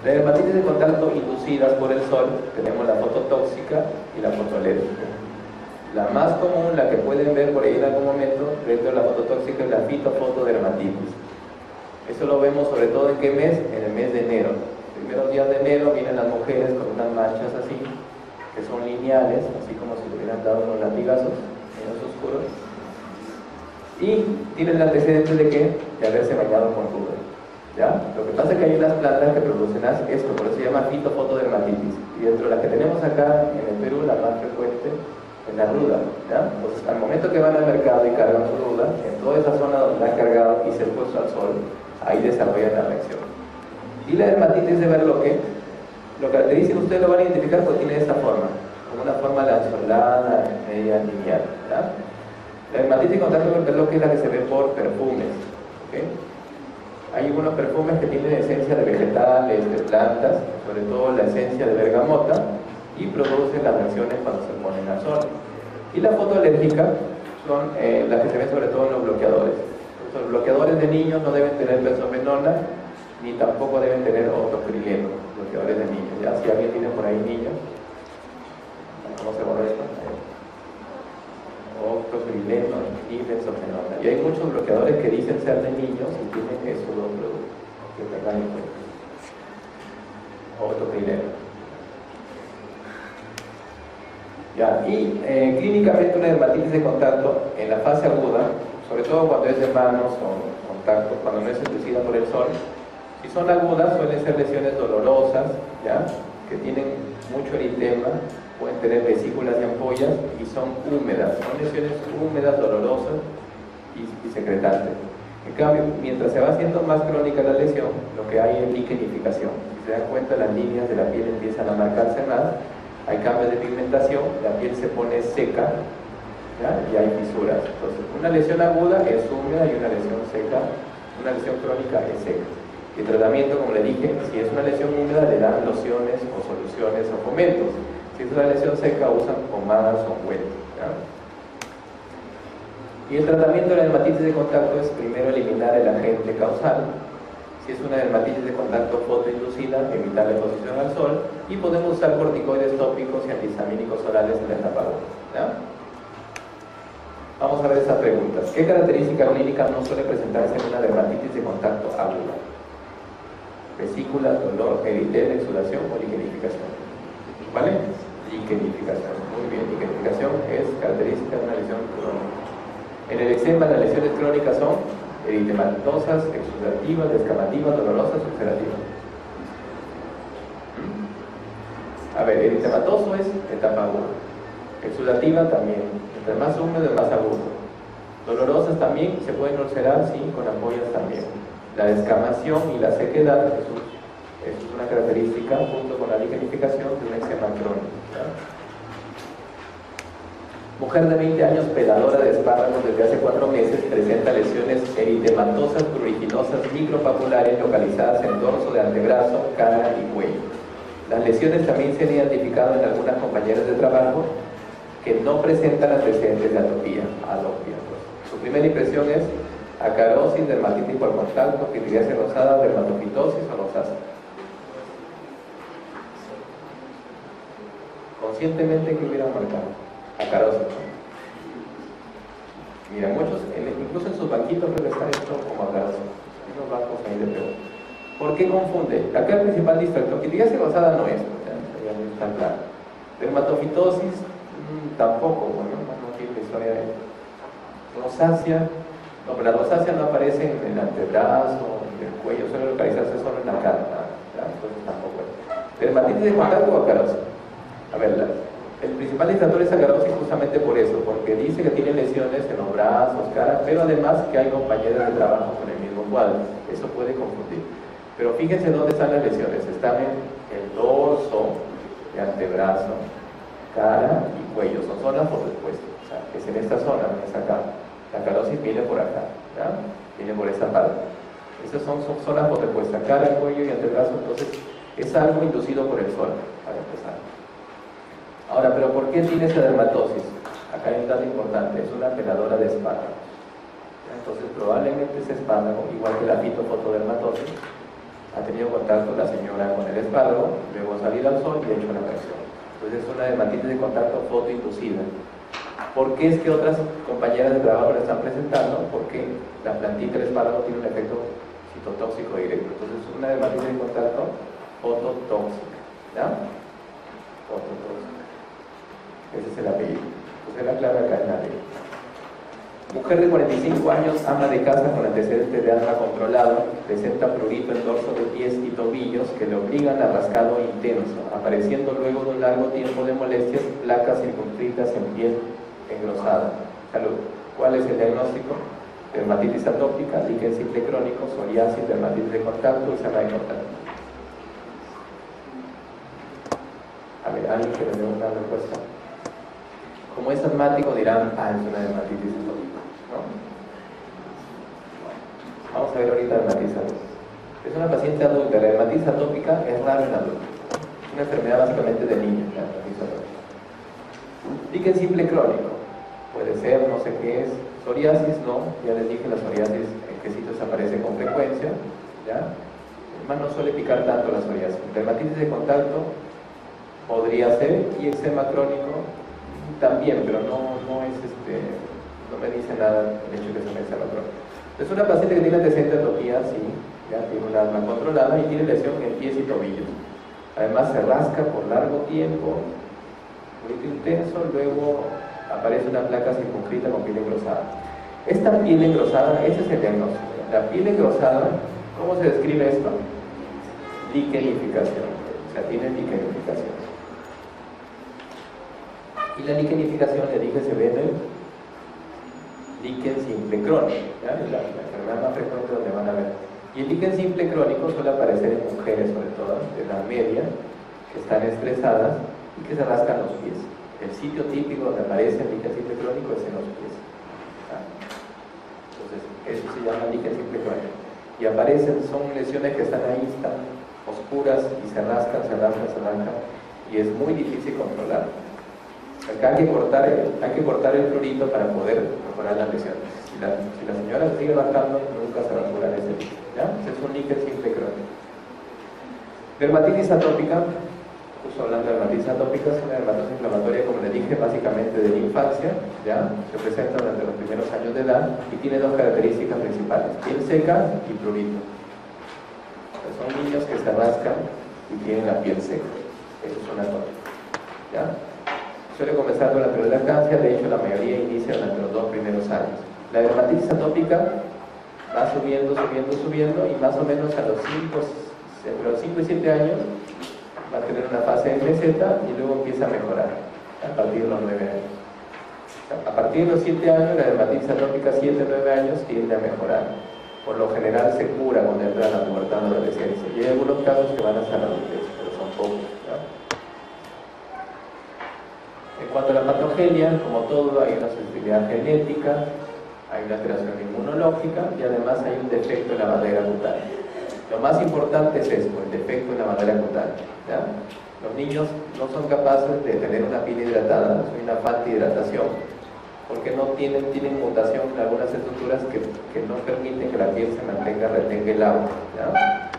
La dermatitis de contacto inducidas por el sol, tenemos la fototóxica y la fotoalérgica. La más común, la que pueden ver por ahí en algún momento, dentro de la fototóxica, es la fitofotodermatitis. Eso lo vemos sobre todo en qué mes, en el mes de enero. Los primeros días de enero vienen las mujeres con unas manchas así, que son lineales, así como si le hubieran dado unos latigazos, menos oscuros. y tiene el antecedente de que de haberse bañado con ruda, ¿ya? Lo que pasa es que hay unas plantas que producen esto, por eso se llama fitofotodermatitis, y dentro de las que tenemos acá en el Perú, la más frecuente es la ruda, ¿ya? Entonces, al momento que van al mercado y cargan su ruda, en toda esa zona donde la han cargado y se ha expuesto al sol, ahí desarrollan la reacción. Y la dermatitis de Berloque, lo característico ustedes lo van a identificar porque tiene esta forma, como una forma lanceolada, media lineal, ¿ya? La dermatitis de contacto con Berloque es la que se ve por perfumes, ¿okay? Hay algunos perfumes que tienen esencia de vegetales, de plantas, sobre todo la esencia de bergamota, y producen las reacciones cuando se ponen al sol. Y la fotoalérgica son las que se ven sobre todo en los bloqueadores. Los bloqueadores de niños no deben tener benzomenona, ni tampoco deben tener octoprileno, bloqueadores de niños. ¿Ya? Si alguien tiene por ahí niños, ¿cómo se borra esto? Octoprileno y benzomenona. Y hay muchos bloqueadores que dicen ser de niños y tienen esos dos productos que tengan en cuenta. Octoprileno. Ya, y clínicamente una dermatitis de contacto en la fase aguda, sobre todo cuando es de manos o contacto, cuando no es inducida por el sol, si son agudas suelen ser lesiones dolorosas, ¿ya? Que tienen mucho eritema, pueden tener vesículas y ampollas y son húmedas, son lesiones húmedas, dolorosas y secretantes. En cambio, mientras se va haciendo más crónica la lesión, lo que hay es liquenificación. Si se dan cuenta, las líneas de la piel empiezan a marcarse más, hay cambios de pigmentación, la piel se pone seca, ¿ya? Y hay fisuras. Entonces, una lesión aguda es húmeda y una lesión seca, una lesión crónica es seca. El tratamiento, como le dije, si es una lesión húmeda le dan lociones o soluciones o fomentos. Si es una lesión seca usan pomadas o ungüentos, ¿ya? Y el tratamiento de la dermatitis de contacto es primero eliminar el agente causal. Si es una dermatitis de contacto fotoinducida, evitar la exposición al sol, y podemos usar corticoides tópicos y antihistamínicos orales en la etapa 1, ¿ya? Vamos a ver estas preguntas. ¿Qué característica clínica no suele presentarse en una dermatitis de contacto aguda? Vesículas, dolor, eritema, exudación o liquenificación. ¿Vale? Liquenificación. Muy bien, liquenificación es característica de una lesión crónica. En el eczema las lesiones crónicas son eritematosas, exudativas, descamativas, dolorosas o ulcerativas. A ver, eritematoso es etapa aguda. Exudativa también. Entre más húmedo, más agudo. Dolorosas también, se pueden ulcerar, sí, con ampollas también. La descamación y la sequedad es una característica, junto con la liquenificación, de un eczema crónico, ¿ya? Mujer de 20 años peladora de espárragos desde hace 4 meses presenta lesiones eritematosas pruriginosas micropapulares localizadas en dorso de antebrazo, cara y cuello. Las lesiones también se han identificado en algunas compañeras de trabajo que no presentan antecedentes de atopía. Su primera impresión es acarosis, dermatitis por contacto, pitidiasis rosada, dermatofitosis o rosácea. Conscientemente, ¿qué hubieran marcado? Acarosis. Mira, muchos, incluso en sus banquitos creo que está esto como acarosis. Hay unos bancos ahí de peor. ¿Por qué confunde? Acá el principal distractor, pitidiasis rosada no es, ya no está claro. Dermatofitosis, tampoco, bueno, no tiene la historia de rosácea. No, pero la rosácea no aparece en el antebrazo, en el cuello, suele localizarse solo en la cara, ¿ya? Entonces tampoco es. Dermatitis de contacto o acarosis. A ver, el principal distractor es acarosis justamente por eso, porque dice que tiene lesiones en los brazos, cara, pero además que hay compañeras de trabajo con el mismo cuadro. Eso puede confundir. Pero fíjense dónde están las lesiones. Están en el dorso, el antebrazo, cara y cuello. Son zonas fotoexpuestas. O sea, es en esta zona, no es acá. La acarosis viene por acá, ¿ya? Viene por esta parte. Esas son zonas fotoexpuestas, cara, cuello y antebrazo. Entonces, es algo inducido por el sol, para empezar. Ahora, ¿pero por qué tiene esa dermatosis? Acá hay un dato importante, es una peladora de espárragos. Entonces, probablemente ese espárrago, igual que la fitofotodermatosis, ha tenido contacto la señora con el espárrago, luego ha salido al sol y ha hecho la reacción. Entonces, es una dermatitis de contacto fotoinducida. ¿Por qué es que otras compañeras de trabajo la están presentando? Porque la plantita del espárrago tiene un efecto citotóxico directo. Entonces, es una dermatitis de contacto fototóxica, ¿ya? Fototóxica. Ese es el apellido. Entonces la clave acá es la ley. Mujer de 45 años, ama de casa con antecedentes de asma controlado, presenta prurito en dorso de pies y tobillos que le obligan a rascado intenso, apareciendo luego de un largo tiempo de molestias, placas circunscritas en piel engrosada. Salud. ¿Cuál es el diagnóstico? Dermatitis atópica, líquen simple crónico, psoriasis, dermatitis de contacto, úlcera de contacto. A ver, ¿alguien que le dé una respuesta? Como es asmático dirán, es una dermatitis atópica, ¿no? Vamos a ver ahorita dermatitis atópica. Es una paciente adulta. La dermatitis atópica es rara en adultos. Es una enfermedad básicamente de niños, la dermatitis atópica. Líquen simple crónico. Puede ser, no sé qué es. Psoriasis, no. Ya les dije, la psoriasis en quesitos aparece con frecuencia, ¿ya? Además no suele picar tanto la psoriasis. Dermatitis de contacto podría ser, y eczema crónico también, pero no me dice nada el hecho de que sea un eczema crónico. Es una paciente que tiene antecedente de atopía, sí, ya tiene un asma controlada y tiene lesión en pies y tobillos. Además se rasca por largo tiempo, muy intenso, luego aparece una placa circunscrita con piel engrosada. Esta piel engrosada, ese es el diagnóstico. La piel engrosada, ¿cómo se describe esto? Liquenificación, o sea, tiene liquenificación. Y la liquenificación, le dije, se ve en el líquen simple crónico, ¿ya? La enfermedad más frecuente donde van a ver. Y el líquen simple crónico suele aparecer en mujeres, sobre todo de edad media, que están estresadas y que se rascan los pies. El sitio típico donde aparece el líquen simple crónico es en los pies. Entonces, eso se llama líquen simple crónico. Y aparecen, son lesiones que están ahí, están oscuras y se rascan, y es muy difícil controlar. Acá hay que cortar el prurito para poder mejorar las lesiones. Si la señora se sigue rascando, nunca se va a curar ese líquen, ¿ya? Ese es un líquen simple crónico. Dermatitis atópica. Justo hablando de dermatitis atópica, es una dermatitis inflamatoria, como les dije, básicamente de la infancia, ¿ya? Se presenta durante los primeros años de edad y tiene dos características principales: piel seca y prurito. Son niños que se rascan y tienen la piel seca. Eso es una atópica, ¿ya? Suele comenzar durante la lactancia, de hecho la mayoría inicia durante los 2 primeros años. La dermatitis atópica va subiendo y más o menos entre los 5 y 7 años va a tener una fase de meseta y luego empieza a mejorar a partir de los 9 años. A partir de los 7 años, la dermatitis atópica 7-9 años tiende a mejorar. Por lo general se cura cuando entra la pubertad o la adolescencia. Y hay algunos casos que van hasta la adultez, pero son pocos, ¿no? En cuanto a la patogenia, como todo, hay una sensibilidad genética, hay una alteración inmunológica y además hay un defecto en la barrera cutánea. Lo más importante es esto, el defecto en la barrera cutánea, ¿ya? Los niños no son capaces de tener una piel hidratada, es una falta de hidratación, porque no tienen mutación en algunas estructuras que no permiten que la piel se retenga el agua, ¿ya?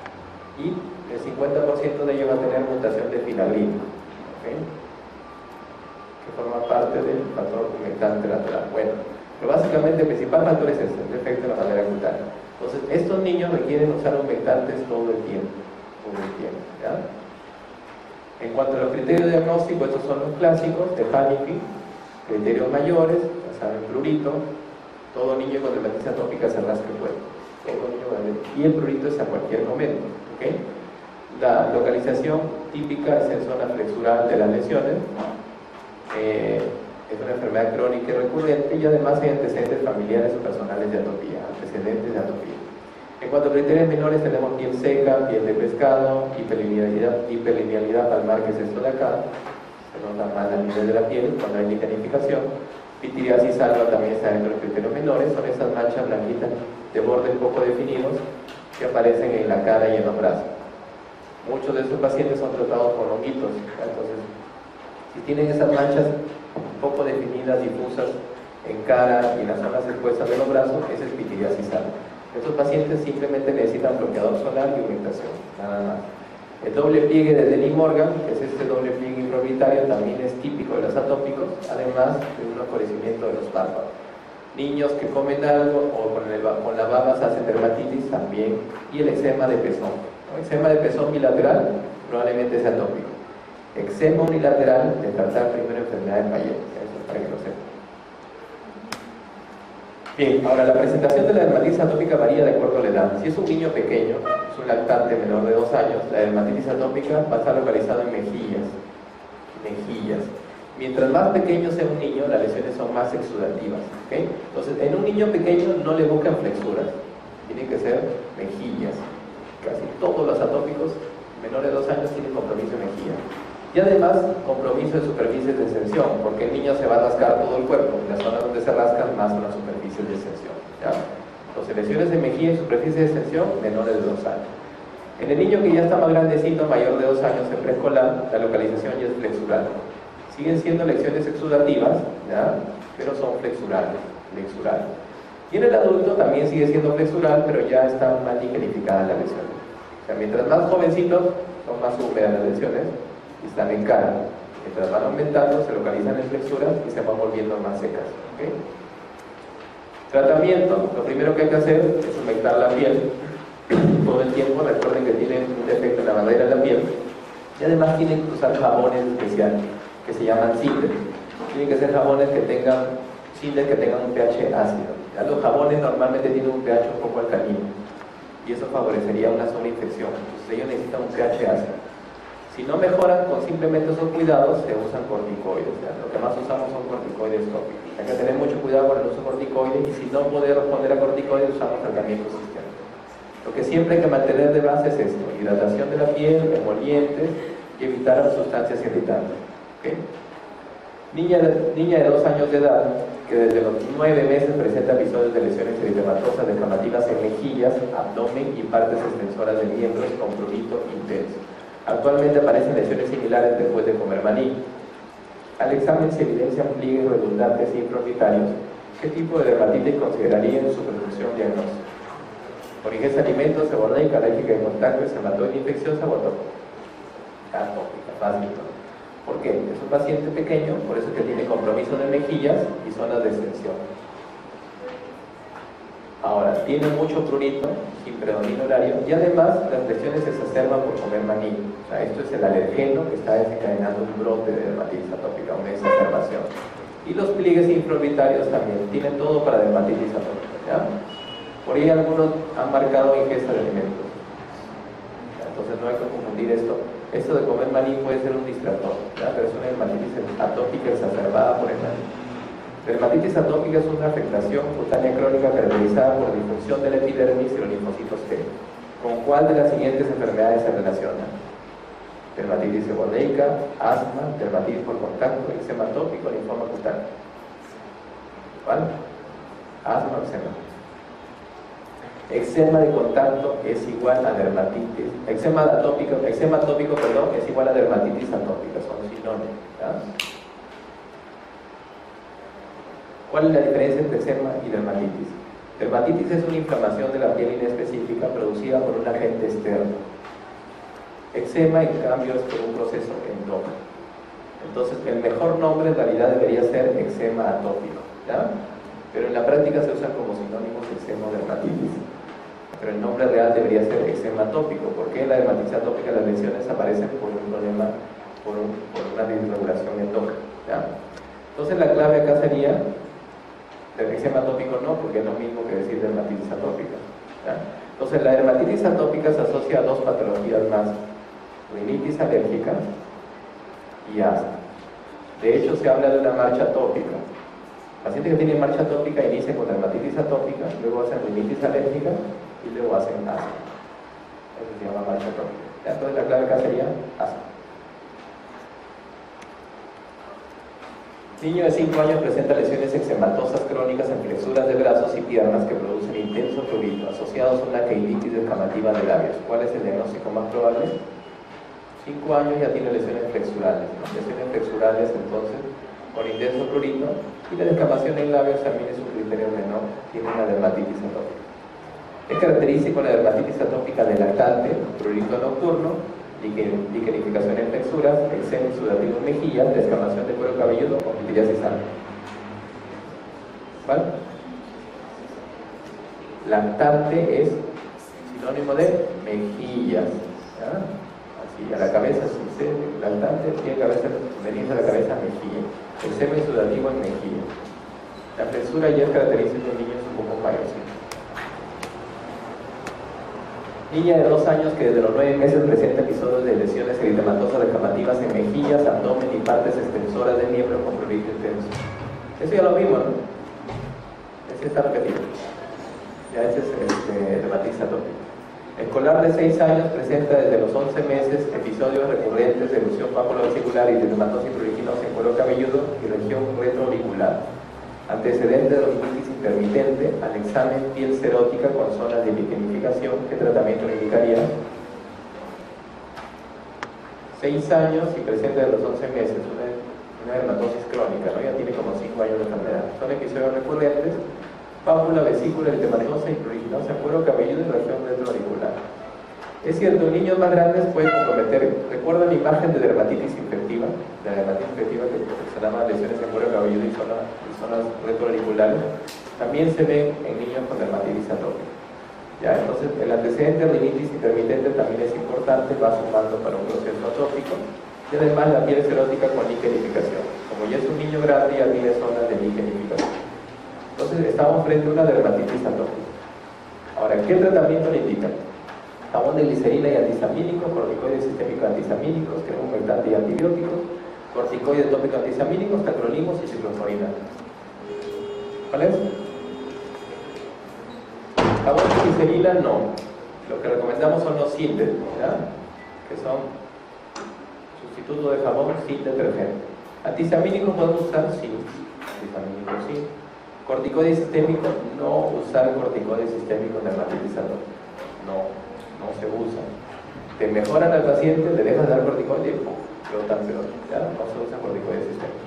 Y el 50% de ellos va a tener mutación de filagrina, ¿okay? Que forma parte del factor humectante lateral. Bueno, pero básicamente el principal factor es este, el defecto de la barrera cutánea. Entonces, estos niños requieren usar humectantes todo el tiempo, ¿ya? En cuanto a los criterios diagnósticos, estos son los clásicos de Hanifin, criterios mayores, ya saben, prurito, todo niño con dermatitis atópica se rasca el cuerpo, y el prurito es a cualquier momento, ¿okay? La localización típica es en zona flexural de las lesiones. Es una enfermedad crónica y recurrente y además hay antecedentes familiares o personales de atopía, En cuanto a criterios menores, tenemos piel seca, piel de pescado, hiperlinealidad palmar, que es esto de acá, se nota más a nivel de la piel cuando hay liquenificación. Pitiriasis alba también está dentro de los criterios menores, son esas manchas blanquitas de bordes poco definidos que aparecen en la cara y en los brazos. Muchos de estos pacientes son tratados con honguitos, entonces si tienen esas manchas poco definidas, difusas en cara y en las zonas expuestas de los brazos, ese es pitiriasis alba. Estos pacientes simplemente necesitan bloqueador solar y humectación, nada más. El doble pliegue de Denny Morgan, que es este doble pliegue improbitario, también es típico de los atópicos, además de un oscurecimiento de los párpados. Niños que comen algo o con la baba se hacen dermatitis también, y el eczema de pezón. ¿No? Eczema de pezón bilateral probablemente sea atópico. Eczema unilateral, descartar primero enfermedad de Payet, eso es para que lo sepan. Bien, ahora la presentación de la dermatitis atópica varía de acuerdo a la edad. Si es un niño pequeño, es un lactante menor de 2 años, la dermatitis atópica va a estar localizada en mejillas. Mientras más pequeño sea un niño, las lesiones son más exudativas. ¿Okay? Entonces, en un niño pequeño no le buscan flexuras, tienen que ser mejillas. Casi todos los atópicos menores de 2 años tienen compromiso en mejilla. Y además, compromiso en superficies de extensión, porque el niño se va a rascar todo el cuerpo. Las zonas donde se rascan más son las superficies de extensión. ¿Ya? Entonces, lesiones en mejilla y superficie de extensión menores de 2 años. En el niño que ya está más grandecito, mayor de 2 años, en preescolar, la localización ya es flexural. Siguen siendo lesiones exudativas, ¿ya? Pero son flexurales. Y en el adulto también sigue siendo flexural, pero ya está más ligerificada la lesión. O sea, mientras más jovencitos, son más húmedas las lesiones y están en cara. Mientras van aumentando, se localizan en flexuras y se van volviendo más secas. ¿Okay? Tratamiento, lo primero que hay que hacer es humectar la piel todo el tiempo. Recuerden que tienen un defecto en la barrera de la piel y además tienen que usar jabones especiales que se llaman Cinder. Tienen que ser jabones que tengan Cinder, que tengan un pH ácido. ¿Ya? Los jabones normalmente tienen un pH un poco alcalino y eso favorecería una sola infección. Entonces ellos necesitan un pH ácido. Si no mejoran con simplemente esos cuidados, se usan corticoides. ¿Ya? Lo que más usamos son corticoides tópicos. Hay que tener mucho cuidado con el uso de corticoides y si no puede responder a corticoides, usamos tratamiento sistémico. Lo que siempre hay que mantener de base es esto: hidratación de la piel, emolientes y evitar las sustancias irritantes. ¿Okay? Niña de 2 años de edad que desde los 9 meses presenta episodios de lesiones eritematosas descamativas en mejillas, abdomen y partes extensoras de miembros con prurito intenso. Actualmente aparecen lesiones similares después de comer maní. Al examen se evidencian pliegues redundantes e infraorbitarios. ¿Qué tipo de dermatitis consideraría en su presunción diagnóstica? Por ingesta de alimentos, seborreica, alérgica de contacto, hematoide infecciosa o atópica, fácil. ¿Por qué? Es un paciente pequeño, por eso es que tiene compromiso de mejillas y zonas de extensión. Ahora, tiene mucho prurito, sin predominio horario, y además las lesiones se exacerban por comer maní. O sea, esto es el alergeno que está desencadenando un brote de dermatitis atópica, una exacerbación. Y los pliegues infraorbitarios también, tienen todo para dermatitis atópica. ¿Ya? Por ahí algunos han marcado ingesta de alimentos. Entonces no hay que confundir esto. Esto de comer maní puede ser un distractor, ¿ya? Pero es una dermatitis atópica exacerbada por el maní. La dermatitis atópica es una afectación cutánea crónica caracterizada por disfunción de la epidermis y los linfocitos T. ¿Con cuál de las siguientes enfermedades se relaciona? Dermatitis seborreica, asma, dermatitis por contacto, eczema atópico, linfoma cutáneo. ¿Cuál? Asma o eczema. Eczema de contacto es igual a dermatitis. Eczema atópico, es igual a dermatitis atópica, son sinónimos. ¿Ya? ¿Cuál es la diferencia entre eczema y dermatitis? Dermatitis es una inflamación de la piel inespecífica producida por un agente externo. Eczema, en cambio, es por un proceso endógeno. Entonces, el mejor nombre en realidad debería ser eczema atópico, ¿ya? Pero en la práctica se usan como sinónimos eczema o dermatitis. Pero el nombre real debería ser eczema atópico. ¿Por qué en la dermatitis atópica las lesiones aparecen por un problema, por una disregulación endógena? ¿Ya? Entonces la clave acá sería eczema atópico no, porque es lo mismo que decir dermatitis atópica. ¿Ya? Entonces la dermatitis atópica se asocia a 2 patologías más: rinitis alérgica y asma. De hecho se habla de una marcha atópica. Pacientes que tienen marcha atópica inician con dermatitis atópica, luego hacen rinitis alérgica y luego hacen asma. Eso se llama marcha atópica. Entonces la clave acá sería asma. Niño de 5 años presenta lesiones eczematosas crónicas en flexuras de brazos y piernas que producen intenso prurito, asociados a una queiditis descamativa de labios. ¿Cuál es el diagnóstico más probable? 5 años ya tiene lesiones flexurales. Lesiones flexurales, entonces, con intenso prurito, y la descamación en labios también es un criterio menor, tiene una dermatitis atópica. Es característico la dermatitis atópica del lactante, prurito nocturno, liquenificación en flexuras, eczema exudativo en mejillas, descamación de cuero cabelludo o pitiriasis alba. ¿Vale? Lactante es sinónimo de mejillas. ¿Ya? Así, a la cabeza, si lactante, tiene cabeza, venirse a la cabeza mejilla. Eczema exudativo en mejilla. La fresura ya es característica de niños un poco mayores. Niña de 2 años que desde los 9 meses presenta episodios de lesiones eritematosas reclamativas en mejillas, abdomen y partes extensoras del miembro con prurito intenso. Eso ya lo vimos, ¿no? Ese está repetido. Ya ese es dermatitis atópica. Escolar de 6 años presenta desde los 11 meses episodios recurrentes de erupción pápulo-vesicular y de dermatosis pruriginosa en cuero cabelludo y región retroauricular. Antecedente de otitis intermitente, al examen piel serótica con zonas de ligenificación. ¿Qué tratamiento le indicaría? 6 años y presenta de los 11 meses una dermatosis crónica, ¿no? Ya tiene como 5 años de enfermedad. Son episodios recurrentes, pápula, vesícula, eritematosa y pruriginosa en cuero cabelludo y región retroauricular. Es cierto, niños más grandes pueden comprometer. ¿Recuerdan la imagen de dermatitis infectiva? La dermatitis infectiva que se llama lesiones en cuero cabelludo y zonas retroauriculares. También se ven en niños con dermatitis atópica. ¿Ya? Entonces, el antecedente de rinitis intermitente también es importante, va sumando para un proceso atópico. Y además la piel serótica con ligenificación. Como ya es un niño grande, ya tiene zonas de ligenificación. Entonces, estamos frente a una dermatitis atópica. Ahora, ¿qué tratamiento le indican? Jabón de glicerina y antihistamínicos, corticoides sistémicos antihistamínicos, crema humectante y antibióticos, corticoides tópicos antihistamínicos, tacrolimus y ciclosporina. ¿Cuál es? Jabón de glicerina no. Lo que recomendamos son los sin, ¿ya? Que son sustituto de jabón sin detergente. Antihistamínicos podemos usar sí. Antihistamínicos sí. Corticoides sistémicos, no usar corticoides sistémicos de dermatitis atópica. No se usa. Te mejoran al paciente, le dejas de dar corticoides, pero tan peor. ¿Ya? No se usa corticoides sistémicos.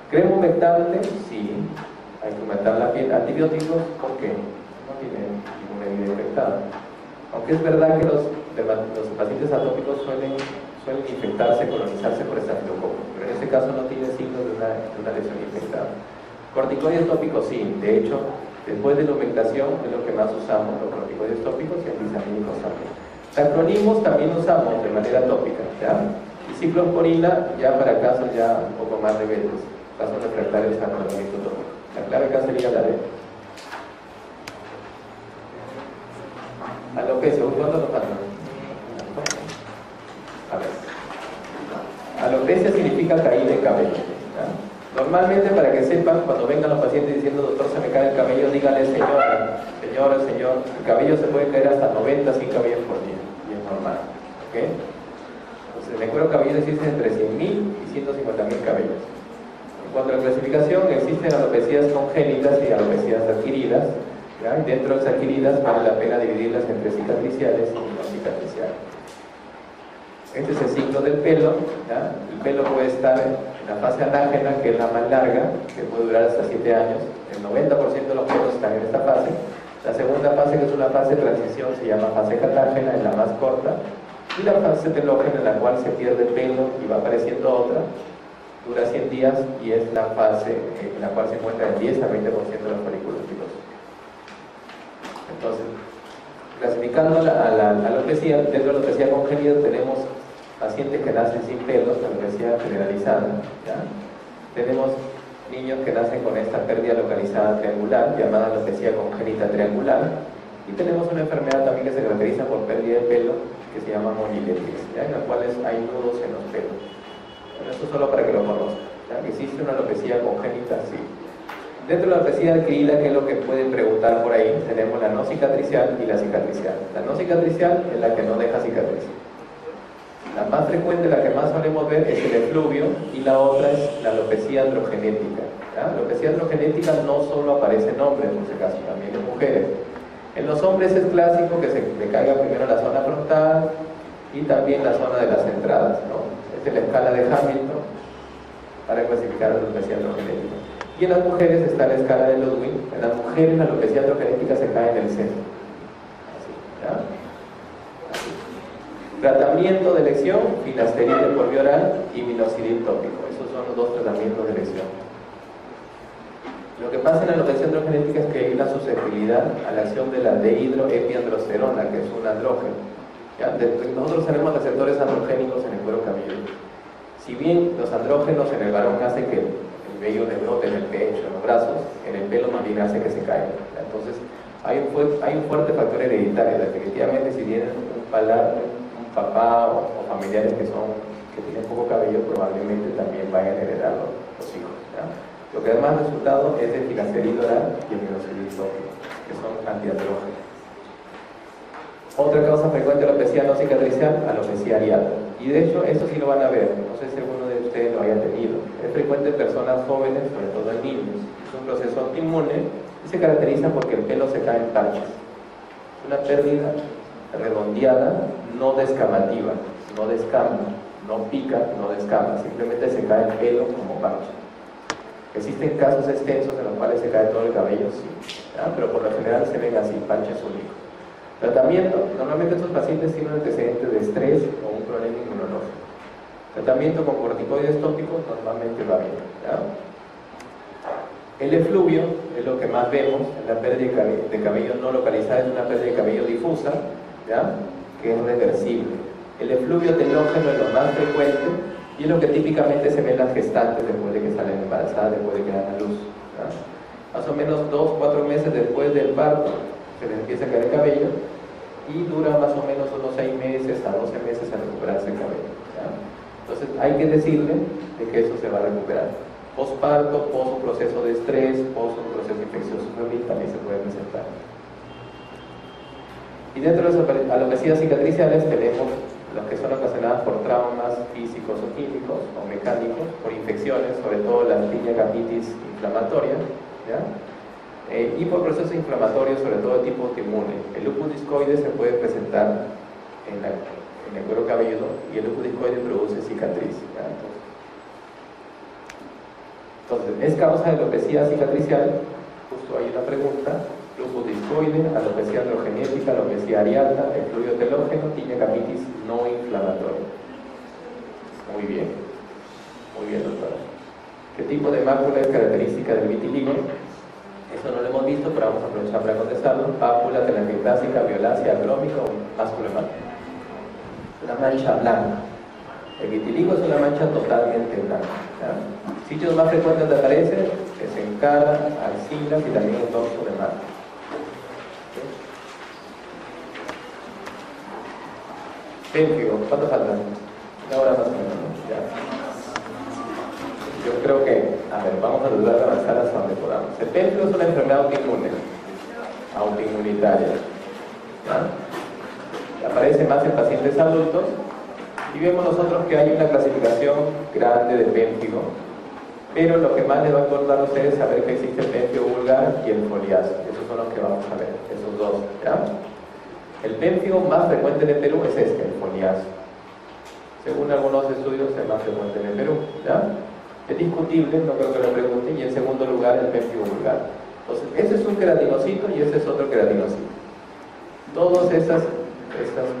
Crema humectante, sí. Hay que humectar la piel. Antibióticos, ¿por qué? No tiene ninguna herida infectada. Aunque es verdad que los pacientes atópicos suelen infectarse, colonizarse por estafilococos, pero en este caso no tiene signos de una lesión infectada. Corticoides tópicos, sí. De hecho, después de la humectación es lo que más usamos, los corticoides tópicos y antihistamínicos también. Tacrolimus también usamos de manera tópica, ¿ya? Y ciclosporina ya para casos ya un poco más rebeldes, casos refractarios al tratamiento tópico. La clave acá sería la D. Alopecia, ¿cuánto nos falta? A ver. Alopecia significa caída de cabello, ¿ya? Normalmente, para que sepan, cuando vengan los pacientes diciendo doctor se me cae el cabello, díganle señor, el cabello se puede caer hasta 90 sin cabello por día, y es normal, ¿ok? Entonces, el cuero cabelludo existe entre 100.000 y 150.000 cabellos. En cuanto a la clasificación, existen alopecias congénitas y alopecias adquiridas, ¿ya? Y dentro de las adquiridas vale la pena dividirlas entre cicatriciales y no cicatriciales. Este es el ciclo del pelo, ¿ya? El pelo puede estar en la fase anágena, que es la más larga, que puede durar hasta 7 años. El 90% de los pelos están en esta fase. La segunda fase, que es una fase de transición, se llama fase catágena, es la más corta. Y la fase telógena, en la cual se pierde el pelo y va apareciendo otra, dura 100 días y es la fase en la cual se encuentra el 10 a 20% de los folículos pilosos. Entonces, clasificando a la alopecia, dentro de la alopecia congénita tenemos pacientes que nacen sin pelos, la alopecia generalizada, ¿ya? Tenemos niños que nacen con esta pérdida localizada triangular, llamada alopecia congénita triangular, y tenemos una enfermedad también que se caracteriza por pérdida de pelo, que se llama moniletis, ¿ya? En las cuales hay nudos en los pelos. Bueno, esto solo para que lo conozcan, ¿ya? Que existe una alopecia congénita, sí. Dentro de la alopecia adquirida, que es lo que pueden preguntar por ahí, tenemos la no cicatricial y la cicatricial. La no cicatricial es la que no deja cicatriz. La más frecuente, la que más solemos ver, es el efluvio, y la otra es la alopecia androgenética, ¿ya? La alopecia androgenética no solo aparece en hombres, en este caso, también en mujeres. En los hombres es clásico que se le caiga primero la zona frontal y también la zona de las entradas, ¿no? Esta es la escala de Hamilton para clasificar la alopecia androgenética. Y en las mujeres está la escala de Ludwig. En las mujeres la alopecia androgenética se cae en el centro. Así, ¿ya? Así. Tratamiento de elección, finasteride por vía oral y minoxidil tópico. Esos son los dos tratamientos de elección. Lo que pasa en la alopecia androgenética es que hay una susceptibilidad a la acción de la dehidroepiandrosterona, que es un andrógeno. ¿Ya? Nosotros tenemos receptores androgénicos en el cuero cabelludo. Si bien los andrógenos en el varón hacen que el el vello de brote en el pecho, en los brazos, en el pelo más bien hace que se caiga. Entonces, hay un fuerte factor hereditario. Definitivamente, si tienen un papá o familiares que tienen poco cabello, probablemente también vayan a heredarlo los hijos, ¿ya? Lo que da más resultado es el finasteride oral y el minoxidil tópico, que son antiandrógenos. Otra causa frecuente de alopecia no cicatricial, alopecia areata. Y de hecho, esto sí lo van a ver, no sé si alguno de ustedes lo haya tenido. Es frecuente en personas jóvenes, sobre todo en niños. Es un proceso autoinmune y se caracteriza porque el pelo se cae en parches. Es una pérdida redondeada, no descamativa, no descama, no pica, no descama, simplemente se cae el pelo como parche. ¿Existen casos extensos en los cuales se cae todo el cabello? Sí, ¿ya? Pero por lo general se ven así, parches únicos. Tratamiento, normalmente estos pacientes tienen un antecedente de estrés o un problema inmunológico. Tratamiento con corticoides tópicos normalmente va bien, ¿ya? El efluvio es lo que más vemos, la pérdida de cabello no localizada, es una pérdida de cabello difusa, ¿ya? Que es reversible. El efluvio telógeno es lo más frecuente y es lo que típicamente se ve en las gestantes después de que salen embarazadas, después de que dan a luz, ¿ya? Más o menos 2-4 meses después del parto se les empieza a caer el cabello y dura más o menos unos 6 meses a 12 meses a recuperarse el cabello, ¿ya? Entonces hay que decirle de que eso se va a recuperar. Postparto, post un proceso de estrés, post un proceso infeccioso febril también se puede presentar. Y dentro de las alopecias cicatriciales tenemos las que son ocasionadas por traumas físicos o químicos o mecánicos, por infecciones, sobre todo la piña-capitis inflamatoria, ¿ya? Y por procesos inflamatorios, sobre todo de tipo autoinmune. El lupus discoide se puede presentar en el cuero cabelludo y el lupus discoide produce cicatriz, ¿ya? Entonces, ¿es causa de alopecia cicatricial? Justo hay una pregunta. Lupus discoide, alopecia androgenética, alopecia areata, efluvio telógeno, tinea capitis no inflamatoria. Muy bien, doctora. ¿Qué tipo de mácula es característica del vitiligo? Eso no lo hemos visto, pero vamos a aprovechar para contestarlo. Pápula, telangiectásica, violácea, agrómica o máscula hemática. Una mancha blanca. El vitiligo es una mancha totalmente blanca, ¿ya? Sitios más frecuentes donde aparece es en cara, axilas y también en dorso de mano. Pénfigo, ¿cuánto faltan? Una hora más o menos, ¿no? Ya. Yo creo que, a ver, vamos a tratar de avanzar hasta donde podamos. El pénfigo es una enfermedad autoinmunitaria, ¿ya? Aparece más en pacientes adultos y vemos nosotros que hay una clasificación grande de pénfigo, pero lo que más les va a acordar a ustedes es saber que existe el pénfigo vulgar y el foliáceo. Esos son los que vamos a ver, esos dos, ¿ya? El pénfigo más frecuente en el Perú es este, el foliáceo. Según algunos estudios es más frecuente en el Perú, ¿ya? Es discutible, no creo que lo pregunten. Y en segundo lugar el pénfigo vulgar. Entonces, ese es un queratinocito y ese es otro queratinocito. Todos estos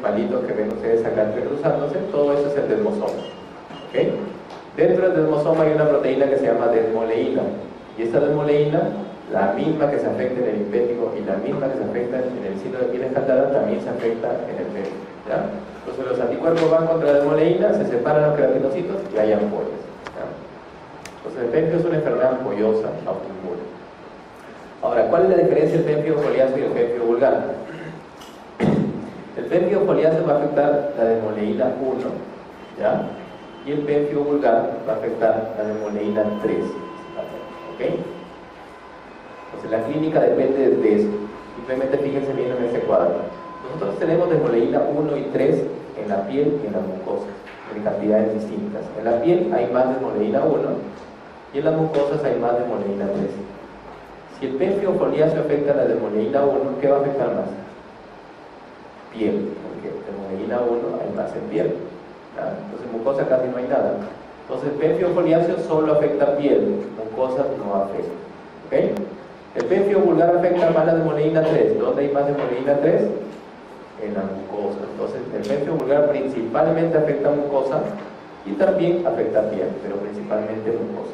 palitos que ven ustedes acá entrecruzándose, todo eso es el desmosoma, ¿ok? Dentro del desmosoma hay una proteína que se llama desmoleína, y esta desmoleína, la misma que se afecta en el impético y la misma que se afecta en el síndrome de piel escaldada, también se afecta en el pénfigo, ¿ya? Entonces los anticuerpos van contra la desmoleína, se separan los queratinocitos y hay ampollas, ¿ya? Entonces el pénfigo es una enfermedad ampollosa, autoinmune. Ahora, ¿cuál es la diferencia entre el pénfigo foliáceo y el pénfigo vulgar? El pénfigo foliáceo va a afectar la desmoleína 1, ¿ya? Y el pénfigo vulgar va a afectar la desmoleína 3, ¿ok? Entonces la clínica depende de eso. Simplemente fíjense bien en ese cuadro. Nosotros tenemos desmoleína 1 y 3 en la piel y en las mucosas, en cantidades distintas. En la piel hay más desmoleína 1 y en las mucosas hay más desmoleína 3. Si el pénfigo foliáceo afecta la desmoleína 1, ¿qué va a afectar más? Piel, porque desmoleína 1 hay más en piel, ¿ya? Entonces en mucosa casi no hay nada. Entonces el pénfigo foliáceo solo afecta piel, mucosas no afecta, ¿ok? El pénfigo vulgar afecta más la desmoleína 3. ¿Dónde hay más desmoleína 3? En la mucosa. Entonces el pénfigo vulgar principalmente afecta mucosa y también afecta piel, pero principalmente mucosa.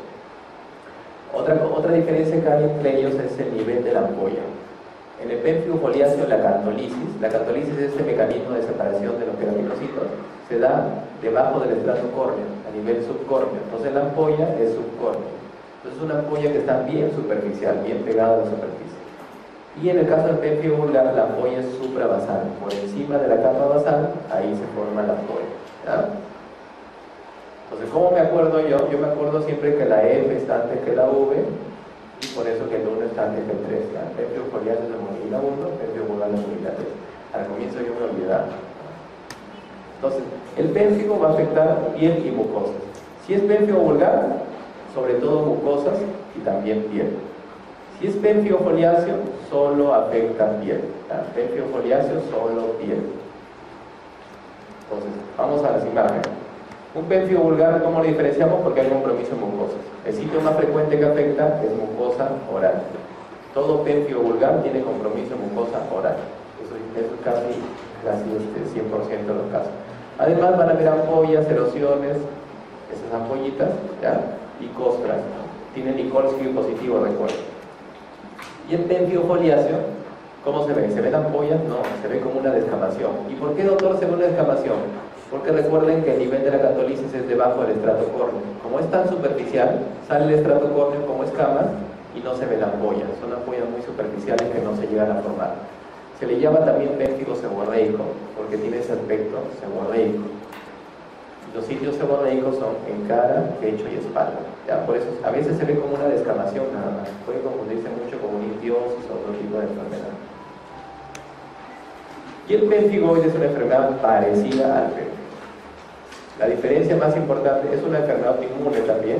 Otra diferencia que hay entre ellos es el nivel de la ampolla. En el pénfigo foliáceo la cantolisis es este mecanismo de separación de los queratinocitos, se da debajo del estrato córneo, a nivel subcórneo. Entonces la ampolla es subcórnea. Entonces es una ampolla que está bien superficial, bien pegada a la superficie. Y en el caso del pérfido vulgar, la ampolla es suprabasal. Por encima de la capa basal, ahí se forma la ampolla, ¿ya? Entonces, ¿cómo me acuerdo yo? Yo me acuerdo siempre que la F está antes que la V, y por eso que el 1 está antes que el 3. ¿Ya? Pérfido foliáceo se movila 1, pérfido vulgar se movila 3. Al comienzo yo me olvidaba. Entonces, el pérfido va a afectar piel y mucosas. Si es pérfido vulgar, sobre todo mucosas y también piel. Si es pérfido foliáceo, solo afecta piel. Pérfido foliáceo, solo piel. Entonces, vamos a las imágenes. Un pérfido vulgar, ¿cómo lo diferenciamos? Porque hay compromiso en mucosas. El sitio más frecuente que afecta es mucosa oral. Todo pérfido vulgar tiene compromiso en mucosa oral. Eso es casi 100% de los casos. Además van a haber ampollas, erosiones, esas ampollitas, ¿ya? Y costras. Tiene Nikolsky positivo, recuerden. Y en pérfido foliáceo, ¿cómo se ve? ¿Se ven ampollas? No, se ve como una descamación. ¿Y por qué, doctor, se ve una descamación? Porque recuerden que el nivel de la catolisis es debajo del estrato córneo. Como es tan superficial, sale el estrato córneo como escamas y no se ve la ampolla. Son ampollas muy superficiales que no se llegan a formar. Se le llama también pérfido seborreico, porque tiene ese aspecto seborreico. Los sitios seborreicos son en cara, pecho y espalda. ¿Ya? Por eso a veces se ve como una descamación nada más. Puede confundirse mucho con una ichtiosis o otro tipo de enfermedad. Y el pemfigoide es una enfermedad parecida al pérfido. La diferencia más importante es una enfermedad inmune también.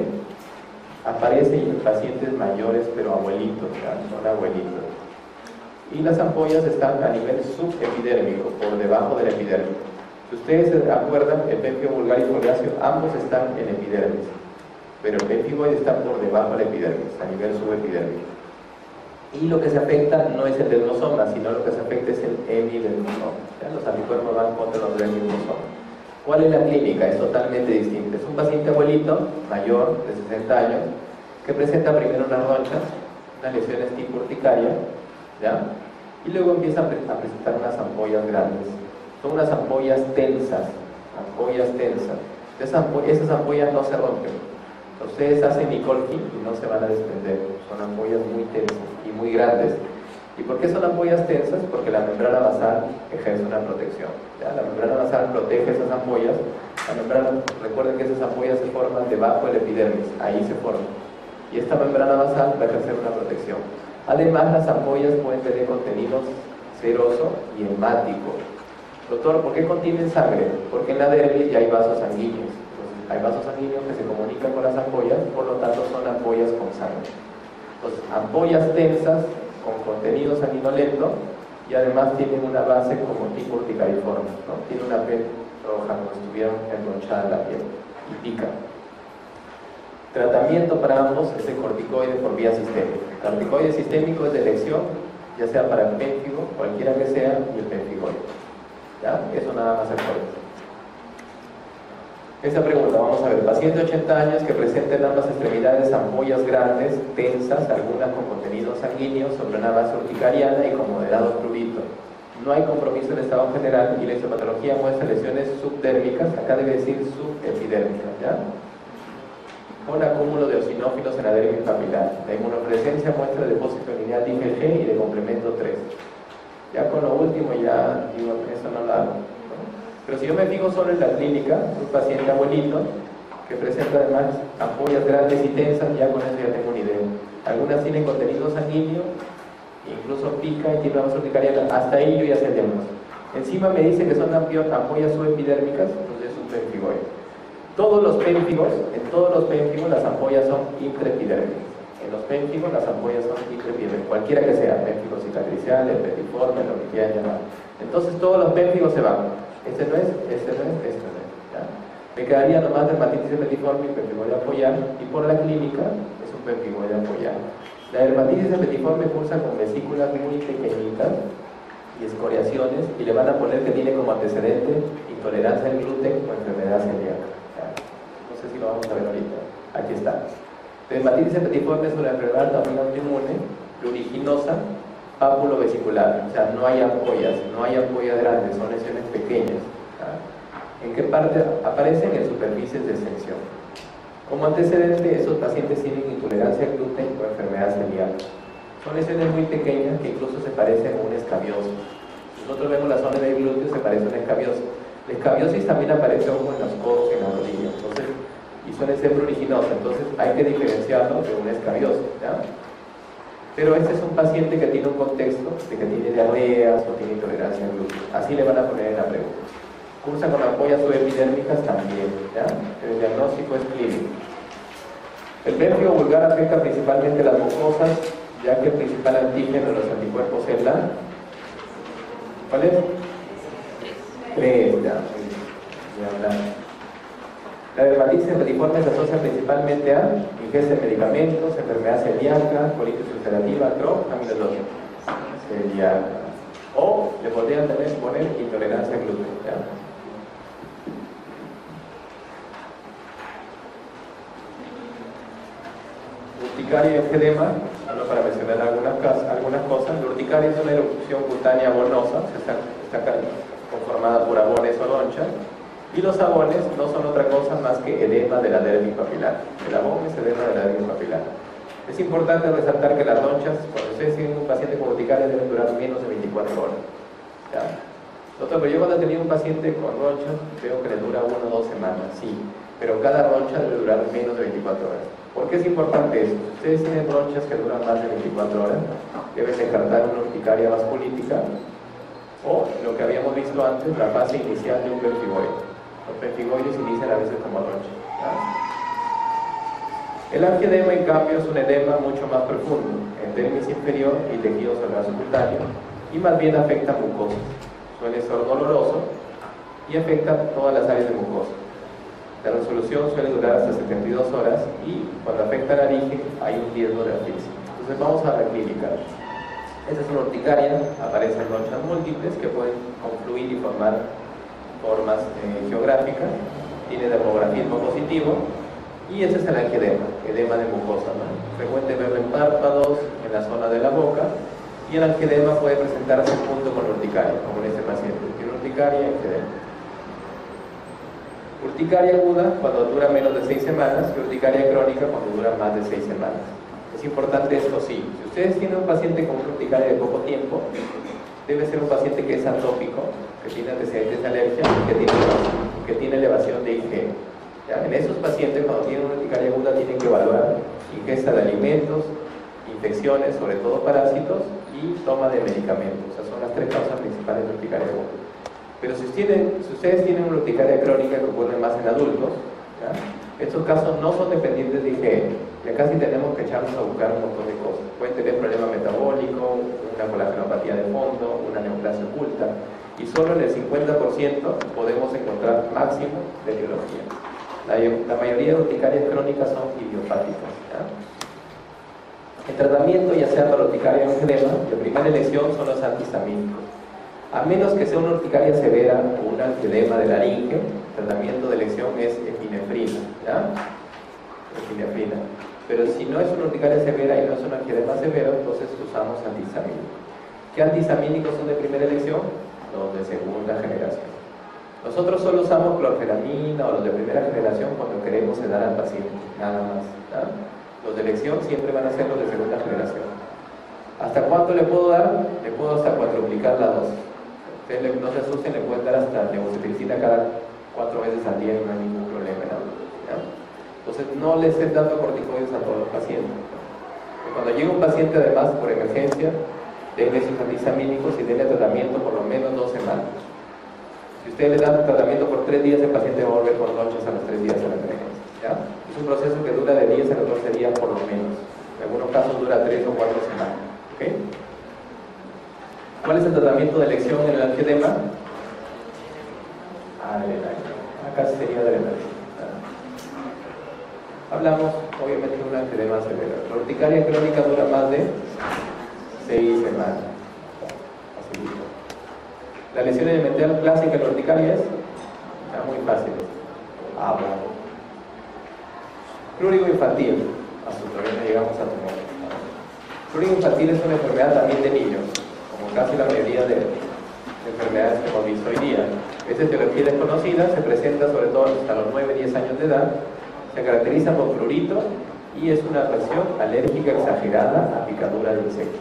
Aparece en pacientes mayores, pero abuelitos, ¿ya? Son abuelitos. Y las ampollas están a nivel subepidérmico, por debajo del epidérmico. Si ustedes se acuerdan, el pérfido vulgar y foliáceo, ambos están en epidermis, pero el pemfigoide está por debajo del epidermis, a nivel subepidérmico. Y lo que se afecta no es el dermosoma, sino lo que se afecta es el hemidermosoma. Los anticuerpos van contra los dermosomas. ¿Cuál es la clínica? Es totalmente distinta. Es un paciente abuelito, mayor, de 60 años, que presenta primero unas ronchas, unas lesiones tipo urticaria, ¿ya? Y luego empieza a presentar unas ampollas grandes. Son unas ampollas tensas, ampollas tensas. Esas ampollas no se rompen. Ustedes hacen Nikolsky y no se van a desprender. Son ampollas muy tensas y muy grandes. ¿Y por qué son ampollas tensas? Porque la membrana basal ejerce una protección, ¿ya? La membrana basal protege esas ampollas. La membrana, recuerden que esas ampollas se forman debajo del epidermis, ahí se forman. Y esta membrana basal va a ejercer una protección. Además, las ampollas pueden tener contenido seroso y hemático. Doctor, ¿por qué contienen sangre? Porque en la dermis ya hay vasos sanguíneos. Entonces, hay vasos sanguíneos que se comunican con las ampollas, por lo tanto son ampollas con sangre. Entonces, ampollas tensas con contenido sanguinolento y además tienen una base como tipo urticariforme, ¿no? Tiene una piel roja, como si estuvieran enronchada la piel y pica. Tratamiento para ambos es el corticoide por vía sistémica. El corticoide sistémico es de elección, ya sea para el pérfido, cualquiera que sea, y el pemfigoide. ¿Ya? Eso nada más el corte. Esa pregunta, vamos a ver, paciente de 80 años que presenta en ambas extremidades ampollas grandes, tensas, algunas con contenido sanguíneo sobre una base urticariana y con moderado prurito. No hay compromiso en estado general y la histopatología muestra lesiones subdérmicas, acá debe decir subepidérmicas, ¿ya? Con acúmulo de eosinófilos en la dermis papilar. La inmunofluorescencia muestra depósito lineal de IgG y de complemento 3. Ya con lo último ya digo, eso no lo hago, ¿no? Pero si yo me fijo solo en la clínica, un paciente abuelito que presenta además ampollas grandes y tensas, ya con eso ya tengo una idea. Algunas tienen contenido sanguíneo, incluso pica y tiene una base urticariana, hasta ahí yo ya sé el diagnóstico. Encima me dice que son ampollas subepidérmicas, entonces es un pemfigoide. Todos los pemfigos, en todos los pemfigos las ampollas son intraepidérmicas. En los pénfigos las ampollas son intraepidérmicas, cualquiera que sea, pénfigo cicatricial, petiforme, lo que quieran llamar. Entonces todos los pénfigos se van. Este no es, este no es, este no es. ¿Ya? Me quedaría nomás dermatitis petiforme y pemfigoide apoyar, y por la clínica es un pemfigoide apoyar. La dermatitis petiforme cursa con vesículas muy pequeñitas y escoriaciones, y le van a poner que tiene como antecedente intolerancia al gluten o enfermedad celíaca. No sé si lo vamos a ver ahorita. Aquí está. Dermatitis petiforme es una enfermedad también autoinmune, pluriginosa, pápulo vesicular. O sea, no hay ampollas grandes, son lesiones pequeñas. ¿Ya? ¿En qué parte aparecen? En superficies de extensión. Como antecedente, esos pacientes tienen intolerancia al gluten o enfermedad celíaca. Son lesiones muy pequeñas que incluso se parecen a un escabioso. Nosotros vemos la zona del glúteo, se parece a una escabiosis. La escabiosis también aparece aún en los codos y en la rodilla, entonces, y suele ser pruriginosa, entonces hay que diferenciarlo de una escabiosis, ¿ya? Pero este es un paciente que tiene un contexto de que tiene diarreas o tiene intolerancia al gluten. Así le van a poner en la pregunta. Cursa con ampollas subepidérmicas también, ¿ya? Pero el diagnóstico es clínico. El pérfido vulgar afecta principalmente las mucosas, ya que el principal antígeno de los anticuerpos es la... ¿Cuál es? 3, ya. La dermatitis enteriforme se asocia principalmente a ingesta de medicamentos, enfermedad celíaca, colitis ulcerativa, Crohn, amiloidosis celíaca. O le podrían también poner intolerancia al gluten, ¿ya? Urticaria y enfedema, solo para mencionar algunas cosas. La urticaria es una erupción cutánea abonosa, está conformada por abones o ronchas, y los abones no son otra cosa más que edema de la dermis papilar. El abón es edema de la dermis papilar. Es importante resaltar que las ronchas, cuando ustedes tienen un paciente con urticaria, deben durar menos de 24 horas. ¿Ya? Pero yo cuando he tenido un paciente con ronchas, veo que le dura 1 o 2 semanas, sí, pero cada roncha debe durar menos de 24 horas. ¿Por qué es importante eso? Si ustedes tienen ronchas que duran más de 24 horas, deben descartar una urticaria vasculítica o lo que habíamos visto antes, la fase inicial de un pemfigoide. Los pemfigoides inician a veces como roncha. El angioedema, en cambio, es un edema mucho más profundo, en dermis inferior y tejido celular subcutáneo, y más bien afecta mucosas. Suele ser doloroso y afecta todas las áreas de mucosa. La resolución suele durar hasta 72 horas y cuando afecta la laringe hay un riesgo de asfixia. Entonces vamos a la clínica. Esta es una urticaria, aparecen ronchas múltiples que pueden confluir y formar formas geográficas, tiene dermografismo positivo, y ese es el angioedema, edema de mucosa, ¿no? Frecuente verlo en párpados, en la zona de la boca, y el angioedema puede presentarse junto con la urticaria, como en este paciente. Tiene urticaria y angioedema. Urticaria aguda cuando dura menos de 6 semanas y urticaria crónica cuando dura más de 6 semanas. Es importante esto, sí. Si ustedes tienen un paciente con una urticaria de poco tiempo, debe ser un paciente que es atópico, que tiene antecedentes de alergia y que tiene elevación de IgE. ¿Ya? En esos pacientes, cuando tienen una urticaria aguda, tienen que evaluar ingesta de alimentos, infecciones, sobre todo parásitos, y toma de medicamentos. O sea, son las 3 causas principales de urticaria aguda. Pero si ustedes tienen una urticaria crónica que ocurre más en adultos, ¿ya? Estos casos no son dependientes de IgE. Ya casi tenemos que echarnos a buscar un montón de cosas. Pueden tener problema metabólico, una colagenopatía de fondo, una neoplasia oculta, y solo en el 50% podemos encontrar máximo de etiología. La mayoría de urticarias crónicas son idiopáticas, ¿ya? El tratamiento, ya sea para urticaria o angioedema, de primera elección son los antihistamínicos. A menos que sea una urticaria severa o un angioedema de laringe, el tratamiento de elección es epinefrina, ¿ya? Epinefrina. Pero si no es una urticaria severa y no es un angioedema severo, entonces usamos antihistamínicos. ¿Qué antihistamínicos son de primera elección? Los de segunda generación. Nosotros solo usamos clorfenamina o los de primera generación cuando queremos sedar al paciente, nada más, ¿ya? Los de elección siempre van a ser los de segunda generación. ¿Hasta cuánto le puedo dar? Le puedo hasta cuadruplicar la dosis. Ustedes no se asusten, le pueden dar hasta levocetirizina cada 4 veces al día y no hay ningún problema, ¿no? ¿Ya? Entonces no les estén dando corticoides a todos los pacientes. Cuando llega un paciente además por emergencia, denle sus antihistamínicos y denle tratamiento por lo menos 2 semanas. Si ustedes le dan tratamiento por 3 días, el paciente va a volver con ronchas a los 3 días de la emergencia, ¿ya? Es un proceso que dura de 10 a 14 días por lo menos. En algunos casos dura 3 o 4 semanas. ¿Okay? ¿Cuál es el tratamiento de elección en el angioedema? Adrenalina. Acá sería adrenalina. Hablamos obviamente de un angioedema severo. La urticaria crónica dura más de 6 semanas. Facilito. La lesión elemental clásica en la urticaria es muy fácil. Agua. Prurigo infantil. Todavía no llegamos a tumor. Prurigo infantil es una enfermedad también de niños, como casi la mayoría de enfermedades que hemos visto hoy día. Esta etiología desconocida se presenta sobre todo hasta los 9-10 años de edad. Se caracteriza por prurito y es una reacción alérgica exagerada a picadura de insectos.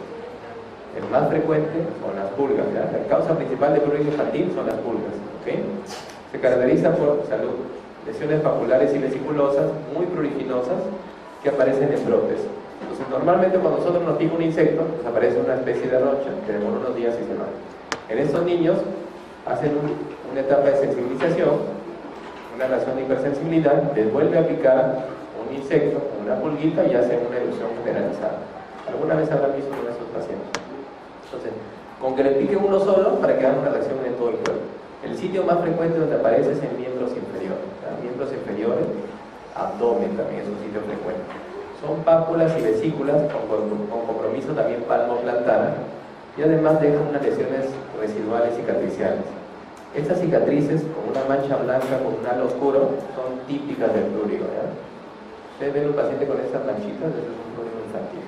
El más frecuente son las pulgas, ¿ya? La causa principal de prurito infantil son las pulgas, ¿okay? Se caracteriza por lesiones papulares y vesiculosas muy pruriginosas que aparecen en brotes. Entonces, normalmente cuando nosotros nos pica un insecto, pues aparece una especie de roncha que demora unos días y se va. En estos niños hacen una etapa de sensibilización, una reacción de hipersensibilidad, les vuelve a picar un insecto, una pulguita y hacen una erupción generalizada. ¿Alguna vez habrán visto uno de esos pacientes? Entonces, con que le pique uno solo para que haga una reacción en todo el cuerpo. El sitio más frecuente donde aparece es en miembros inferiores, ¿verdad? Miembros inferiores, abdomen también es un sitio frecuente. Son pápulas y vesículas con compromiso también palmo-plantar y además dejan unas lesiones residuales cicatriciales. Estas cicatrices con una mancha blanca con un halo oscuro son típicas del prurigo, ¿ya? Ustedes ven un paciente con estas manchitas, eso es un prurigo infantil.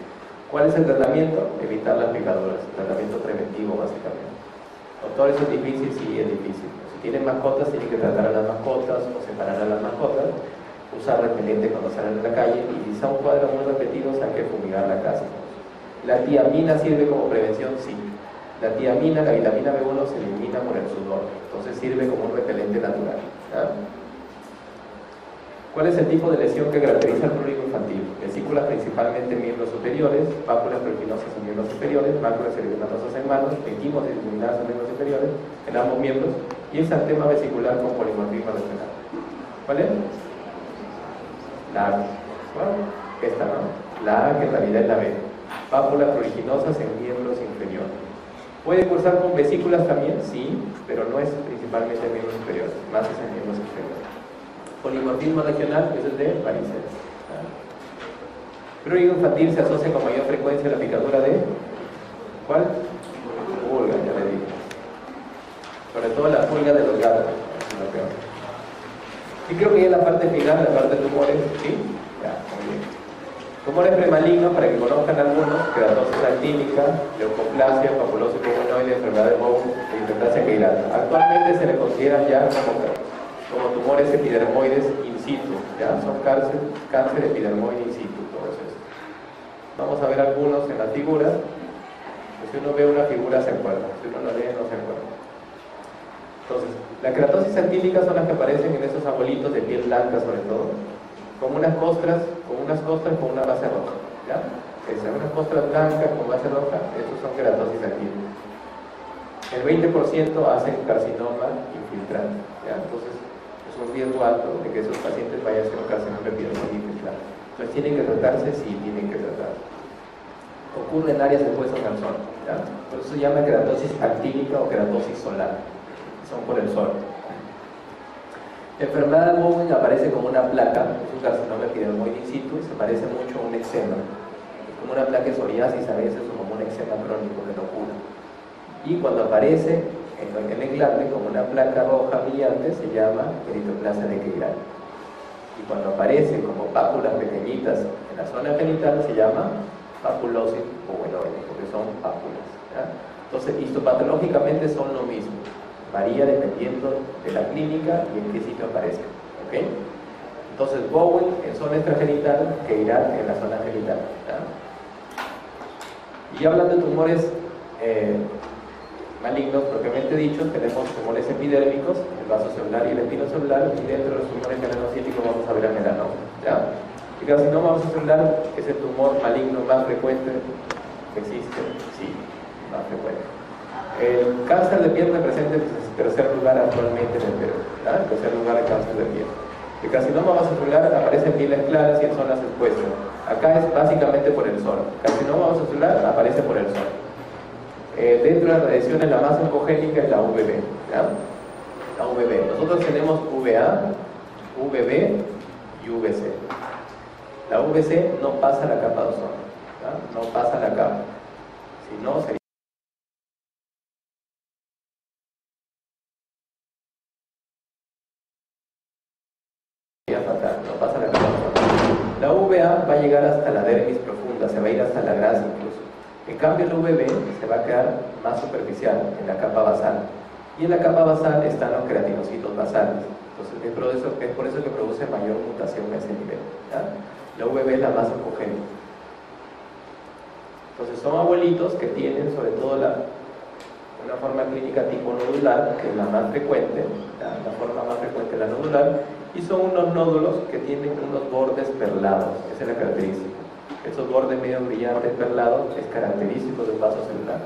¿Cuál es el tratamiento? Evitar las picaduras, tratamiento preventivo básicamente. Doctor, ¿eso es difícil? Sí, es difícil. Si tienen mascotas, tienen que tratar a las mascotas o separar a las mascotas, usar repelente cuando salen a la calle y si son cuadros muy repetidos hay que fumigar la casa. ¿La tiamina sirve como prevención? Sí. La tiamina, la vitamina B1 se elimina por el sudor, entonces sirve como un repelente natural, ¿ya? ¿Cuál es el tipo de lesión que caracteriza el prurigo infantil? Vesículas principalmente en miembros superiores, pápulas pruriginosas en miembros superiores, máculas eritematosas en manos, equimos diseminadas en miembros inferiores, en ambos miembros, y exantema vesicular con polimorfismo regional. ¿Cuál es? La A. Bueno, esta no. La A, que en realidad es la B. Pápulas pruriginosas en miembros inferiores. ¿Puede cursar con vesículas también? Sí, pero no es principalmente en miembros superiores, más es en miembros inferiores. Polimorfismo regional es el de varicela. Prurigo infantil se asocia con mayor frecuencia a la picadura de ¿cuál? Pulga, ya le dije. Sobre todo la pulga de los gatos, lo peor. Y creo que ya la parte final, la parte de tumores, ¿sí? Ya, muy bien. Tumores premalignos, para que conozcan algunos: queratosis actínica, leucoplasia, papulosis pulmonoide, enfermedad de Bow e hiperplasia queirata. Actualmente se le consideran ya como tumores epidermoides in situ, ¿ya? Son cáncer epidermoide in situ, todo eso. Vamos a ver algunos en las figuras. Pues si uno ve una figura se acuerda, si uno no lee no se acuerda. Entonces, la queratosis actínica son las que aparecen en esos abuelitos de piel blanca sobre todo, con unas costras con una base roja, ¿ya? Unas costras blancas con base roja, estos son queratosis actínica. El 20% hacen carcinoma infiltrante, ¿ya? Entonces, es un riesgo alto de que esos pacientes vayan a ser un carcinoma epidermoide infiltrante. Entonces, ¿tienen que tratarse? Sí, tienen que tratarse. Ocurre en áreas expuestas al sol, ¿ya? Por eso se llama queratosis actínica o queratosis solar. Son por el sol. La enfermedad de Bowen aparece como una placa, es un carcinoma epidermoide in situ y se parece mucho a un eczema. Es como una placa de psoriasis a veces o como un eczema crónico de locura. Y cuando aparece en el glande como una placa roja brillante se llama eritoplasia de Queiral. Y cuando aparece como pápulas pequeñitas en la zona genital se llama papulosis bowenoide, porque son pápulas, ¿ya? Entonces, histopatológicamente son lo mismo. Varía dependiendo de la clínica y en qué sitio aparece, ¿ok? Entonces, Bowen en zona extragenital, Queiral en la zona genital, ¿ya? Y hablando de tumores malignos, propiamente dicho, tenemos tumores epidérmicos, el vasocelular y el espinocelular, y dentro de los tumores melanocíticos vamos a ver el melanoma, ¿ya? El carcinoma vasocelular es el tumor maligno más frecuente que existe, sí, más frecuente. El cáncer de piel representa el tercer lugar actualmente en el Perú, ¿ya? El tercer lugar el cáncer de piel. El carcinoma vasocelular aparece en pieles claras y en zonas expuestas. Acá es básicamente por el sol. El carcinoma vasocelular aparece por el sol. Dentro de las radiaciones la más oncogénica es la UVB, ¿ya? La UVB. Nosotros tenemos UVA, UVB y UVC. La UVC no pasa la capa de ozono, ¿ya? No pasa la capa. Si no, sería fatal, no pasa la capa de ozono. La UVA va a llegar hasta la dermis profunda, se va a ir hasta la grasa incluso. En cambio, el UVB se va a quedar más superficial, en la capa basal. Y en la capa basal están los queratinocitos basales. Entonces es por eso que produce mayor mutación a ese nivel, ¿ya? La VB es la más oncogénica. Entonces son abuelitos que tienen sobre todo una forma clínica tipo nodular, que es la más frecuente, la forma más frecuente es la nodular, y son unos nódulos que tienen unos bordes perlados. Esa es la característica. Esos bordes medio brillantes perlados es característico del vaso celular.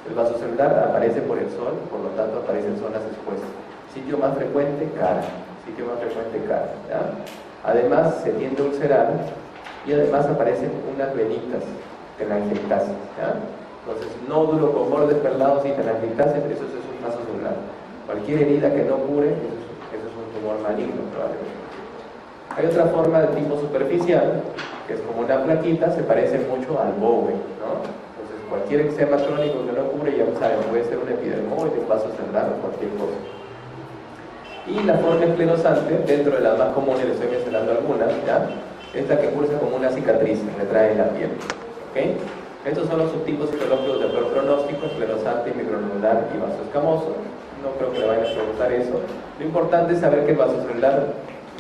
El vaso celular aparece por el sol, por lo tanto aparece en zonas expuestas. Sitio más frecuente, cara. Sitio más frecuente, cara, ¿ya? Además se tiende a ulcerar y además aparecen unas venitas, telangiectasias, ¿ya? Entonces, nódulo con bordes perlados y telangiectasias, eso es un vaso celular. Cualquier herida que no cure, eso es un tumor maligno probablemente. Hay otra forma de tipo superficial, que es como una plaquita, se parece mucho al Bowe, ¿no? Entonces, cualquier eczema crónico que no cure, ya saben, puede ser un epidermoide, un vaso celular o cualquier cosa. Y la forma esclerosante, dentro de las más comunes, les estoy mencionando algunas, ¿ya? Es la que cursa como una cicatriz, retrae la piel, ¿ok? Estos son los subtipos histológicos de peor pronóstico: esclerosante, micronodular y vaso escamoso. No creo que le vayan a preguntar eso. Lo importante es saber que el vaso celular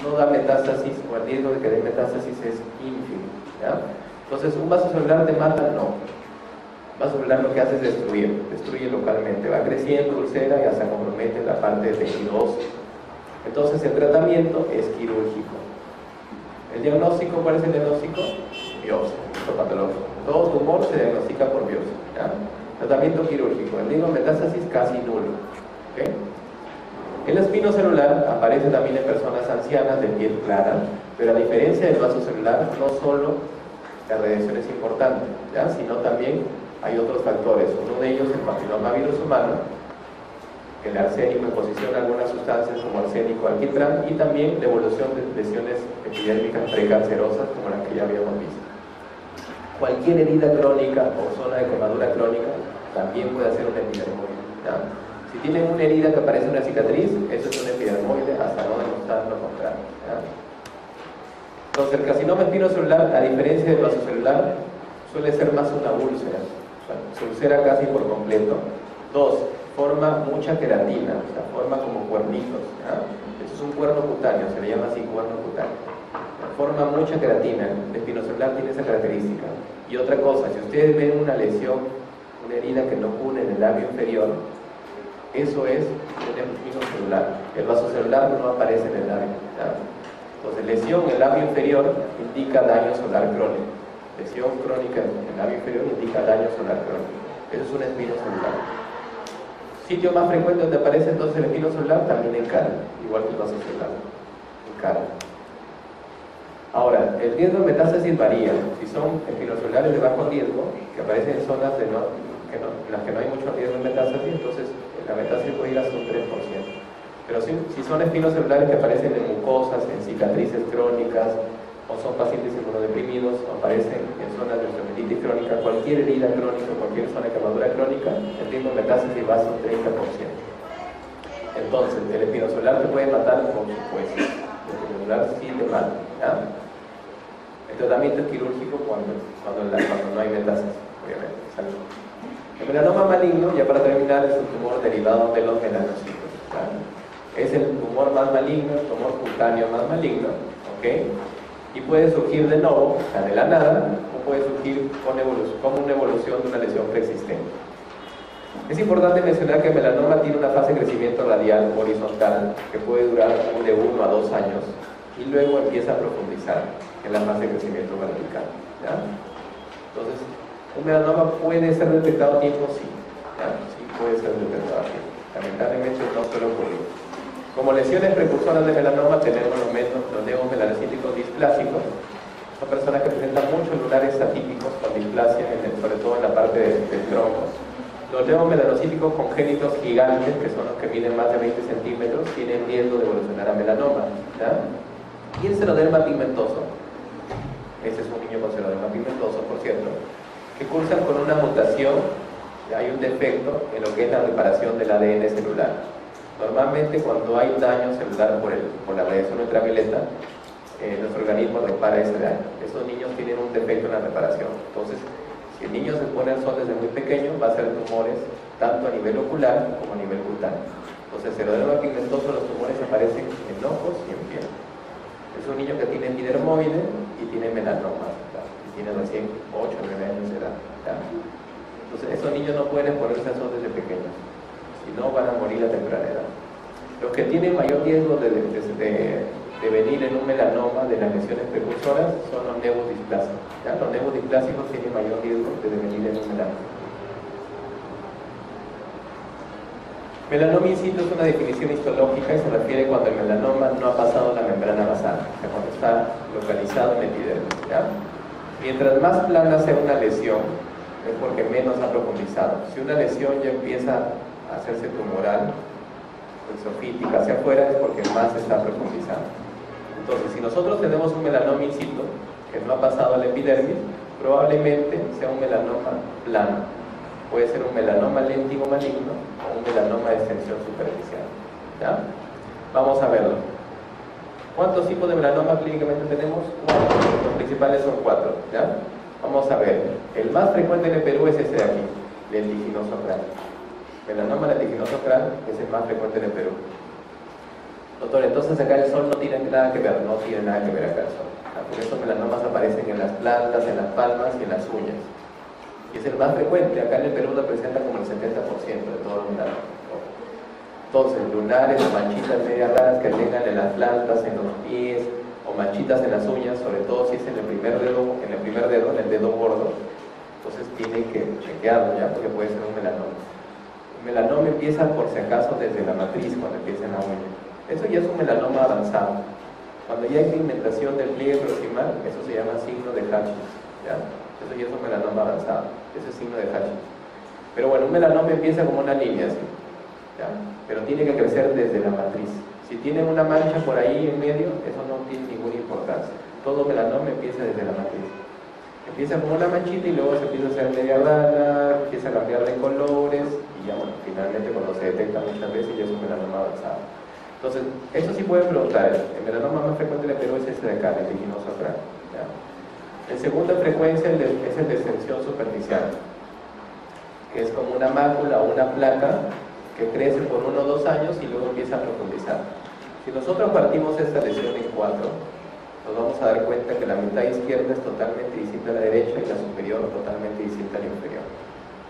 no da metástasis, o el riesgo de que dé metástasis es ínfimo, ¿ya? Entonces, ¿un vaso celular te mata? No. Un vaso celular lo que hace es destruye localmente, va creciendo, ulcera y hasta compromete la parte tejidosa. Entonces, el tratamiento es quirúrgico. ¿El diagnóstico? ¿Cuál es el diagnóstico? Biopsia, histopatológico. Todo tumor se diagnostica por biopsia, ¿ya? Tratamiento quirúrgico. El riesgo de metástasis casi nulo, ¿okay? El espinocelular aparece también en personas ancianas de piel clara, pero a diferencia del vaso celular, no solo la radiación es importante, ¿ya? Sino también hay otros factores. Uno de ellos es el papillomavirus humano, el arsénico en posición a algunas sustancias como arsénico, alquitrán, y también la evolución de lesiones epidérmicas precancerosas como la que ya habíamos visto. Cualquier herida crónica o zona de quemadura crónica también puede ser un epidermoide, ¿ya? Si tienen una herida que parece una cicatriz, eso es un epidermoide hasta no demostrar lo contrario, ¿ya? Entonces, el carcinoma espinocelular, a diferencia del vasocelular, suele ser más una úlcera, o sea, se ulcera casi por completo. Dos, forma mucha queratina, o sea, forma como cuernitos, ¿ya? Esto es un cuerno cutáneo, se le llama así cuerno cutáneo. Forma mucha queratina, el espinocelular tiene esa característica. Y otra cosa, si ustedes ven una lesión, una herida que no cure en el labio inferior, eso es un espinocelular. El vasocelular no aparece en el labio, ¿ya? Entonces, lesión en el labio inferior indica daño solar crónico. Lesión crónica en el labio inferior indica daño solar crónico. Eso es un espinocelular. Sitio más frecuente donde aparece entonces el espinocelular, también en cara, igual que el vasocelular, en cara. Ahora, el riesgo de metástasis varía. Si son espinocelulares de bajo riesgo, que aparecen en zonas en las que no hay mucho riesgo de metástasis, entonces la metástasis puede ir hasta un 3%. Pero si son espinocelulares que aparecen en mucosas, en cicatrices crónicas, o son pacientes inmunodeprimidos, o aparecen en zonas de osteomielitis crónica, cualquier herida crónica, cualquier zona de quemadura crónica, el riesgo de metástasis va hasta un 30%. Entonces, el espinocelular te puede matar, por supuesto. El espinocelular sí te mata, ¿ya? El tratamiento es quirúrgico cuando no hay metástasis, obviamente. ¿Sale? El melanoma maligno, ya para terminar, es un tumor derivado de los melanocitos, ¿ya? Es el tumor más maligno, el tumor cutáneo más maligno, ¿ok? Y puede surgir de nuevo, o sea, de la nada, o puede surgir como una evolución de una lesión preexistente. Es importante mencionar que el melanoma tiene una fase de crecimiento radial horizontal que puede durar de 1 a 2 años y luego empieza a profundizar en la fase de crecimiento vertical, ¿ya? Entonces, un melanoma puede ser detectado a tiempo, sí, ¿ya? Sí puede ser detectado a tiempo. Lamentablemente no suele ocurrir. Como lesiones precursoras de melanoma tenemos los neomelanocíticos displásicos. Son personas que presentan muchos lunares atípicos con displasia, sobre todo en la parte del tronco. Los neomelanocíticos congénitos gigantes, que son los que miden más de 20 centímetros, tienen riesgo de evolucionar a melanoma, ¿ya? Y el xeroderma pigmentoso, ese es un niño con xeroderma pigmentoso, por cierto, que cursan con una mutación, hay un defecto en lo que es la reparación del ADN celular. Normalmente cuando hay daño celular por la radiación ultravioleta, nuestro organismo repara ese daño. Esos niños tienen un defecto en la reparación. Entonces, si el niño se pone al sol desde muy pequeño, va a hacer tumores tanto a nivel ocular como a nivel cutáneo. Entonces, el eroderma pigmentoso, los tumores aparecen en ojos y en piel. Es un niño que tiene epidermoide y tiene melanomas, ¿ya? Y tiene recién 8 o 9 años de edad, ¿ya? Entonces, esos niños no pueden exponerse a eso desde pequeños, si no van a morir a temprana edad. Los que tienen mayor riesgo de venir en un melanoma de las lesiones precursoras son los neurodiplásicos, ¿ya? Los neurodiplásicos tienen mayor riesgo de devenir en un melanoma. Melanoma in situ es una definición histológica y se refiere cuando el melanoma no ha pasado la membrana basal, o sea, cuando está localizado en la epidermis, ¿ya? Mientras más plana sea una lesión, es porque menos ha profundizado. Si una lesión ya empieza a hacerse tumoral, exofítica hacia afuera, es porque más está profundizando. Entonces, si nosotros tenemos un melanoma in situ que no ha pasado a la epidermis, probablemente sea un melanoma plano. Puede ser un melanoma léntigo maligno o un melanoma de extensión superficial, ¿ya? Vamos a verlo. ¿Cuántos tipos de melanoma clínicamente tenemos? 4. Los principales son 4, ¿ya? Vamos a ver. El más frecuente en el Perú es este de aquí, lentiginoso ocral. Melanoma lentiginoso ocral es el más frecuente en el Perú. Doctor, entonces acá el sol no tiene nada que ver, no tiene nada que ver acá el sol. Por eso melanomas aparecen en las plantas, en las palmas y en las uñas. Y es el más frecuente, acá en el Perú representa como el 70% de todos los melanomas. Entonces, lunares o manchitas medias raras que tengan en las plantas, en los pies, o manchitas en las uñas, sobre todo si es en el primer dedo, en el dedo gordo, entonces tienen que chequearlo ya, porque puede ser un melanoma. El melanoma empieza por si acaso desde la matriz, cuando empieza en la uña. Eso ya es un melanoma avanzado. Cuando ya hay pigmentación del pliegue proximal, eso se llama signo de Hutchins, ¿ya? Eso ya es un melanoma avanzado, ese es signo de Hutchins. Pero bueno, un melanoma empieza como una línea así, ¿ya? Pero tiene que crecer desde la matriz. Si tiene una mancha por ahí en medio, eso no tiene ninguna importancia. Todo melanoma empieza desde la matriz. Empieza como una manchita y luego se empieza a hacer media rana, empieza a cambiar de colores y ya bueno, finalmente cuando se detecta muchas veces ya es un melanoma avanzado. Entonces, eso sí pueden preguntar. El melanoma más frecuente en el Perú es este de acá, el lentiginoso ocral, ¿ya? En segunda frecuencia es el de extensión superficial, que es como una mácula o una placa que crece por 1 o 2 años y luego empieza a profundizar. Si nosotros partimos esta lesión en 4, nos vamos a dar cuenta que la mitad izquierda es totalmente distinta a la derecha y la superior totalmente distinta a la inferior.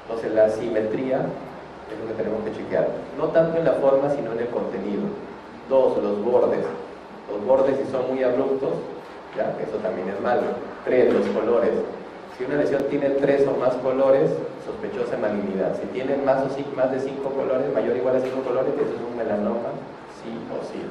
Entonces la simetría es lo que tenemos que chequear, no tanto en la forma sino en el contenido. 2, los bordes. Los bordes si son muy abruptos, ¿ya? Eso también es malo. 3, los colores. Si una lesión tiene 3 o más colores, sospechosa de malignidad. Si tiene más de 5 colores, mayor o igual a 5 colores, eso es un melanoma, sí o sí.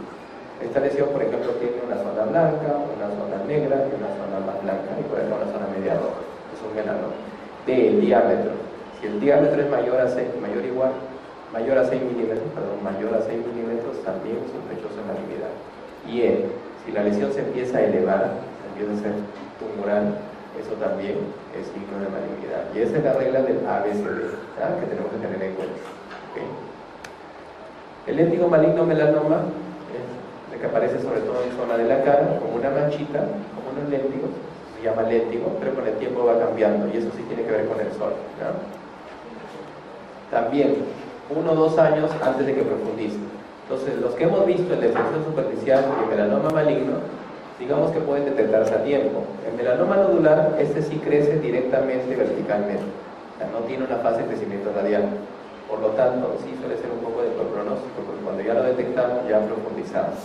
Esta lesión, por ejemplo, tiene una zona blanca, una zona negra y una zona más blanca, y por ejemplo una zona media roja. Es un melanoma. D, el diámetro. Si el diámetro es mayor a 6 milímetros, también sospechosa de malignidad. Y E, si la lesión se empieza a elevar, empieza a ser tumoral, eso también es signo de malignidad. Y esa es la regla del ABCD, ¿ya? Que tenemos que tener en cuenta. ¿Okay? El léntigo maligno melanoma es el que aparece sobre todo en zona de la cara, como una manchita, como unos léntigos, se llama léntigo, pero con el tiempo va cambiando, y eso sí tiene que ver con el sol, ¿ya? También 1 o 2 años antes de que profundice. Entonces, los que hemos visto en la extensión superficial y el melanoma maligno, digamos que pueden detectarse a tiempo. El melanoma nodular, este sí crece directamente verticalmente, o sea, no tiene una fase de crecimiento radial. Por lo tanto, sí suele ser un poco de pronóstico, porque cuando ya lo detectamos, ya profundizamos.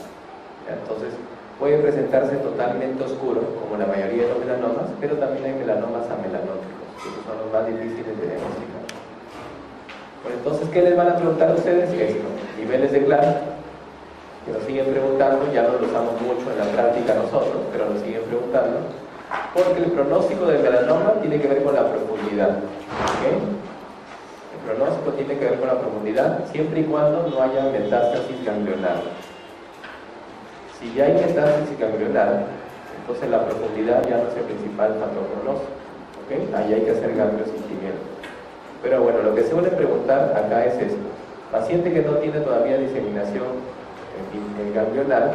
¿Ya? Entonces, puede presentarse totalmente oscuro, como la mayoría de los melanomas, pero también hay melanomas amelanóticos, que son los más difíciles de diagnosticar. Bueno, entonces, ¿qué les van a preguntar a ustedes? Esto, niveles de Clark, que nos siguen preguntando, ya no lo usamos mucho en la práctica nosotros, pero nos siguen preguntando, porque el pronóstico del melanoma tiene que ver con la profundidad. ¿Okay? El pronóstico tiene que ver con la profundidad, siempre y cuando no haya metástasis ganglionar. Si ya hay metástasis ganglionar, entonces la profundidad ya no es el principal factor pronóstico. ¿Okay? Ahí hay que hacer gangliosintimiento. Pero bueno, lo que se suele preguntar acá es esto. Paciente que no tiene todavía diseminación en ganglionar,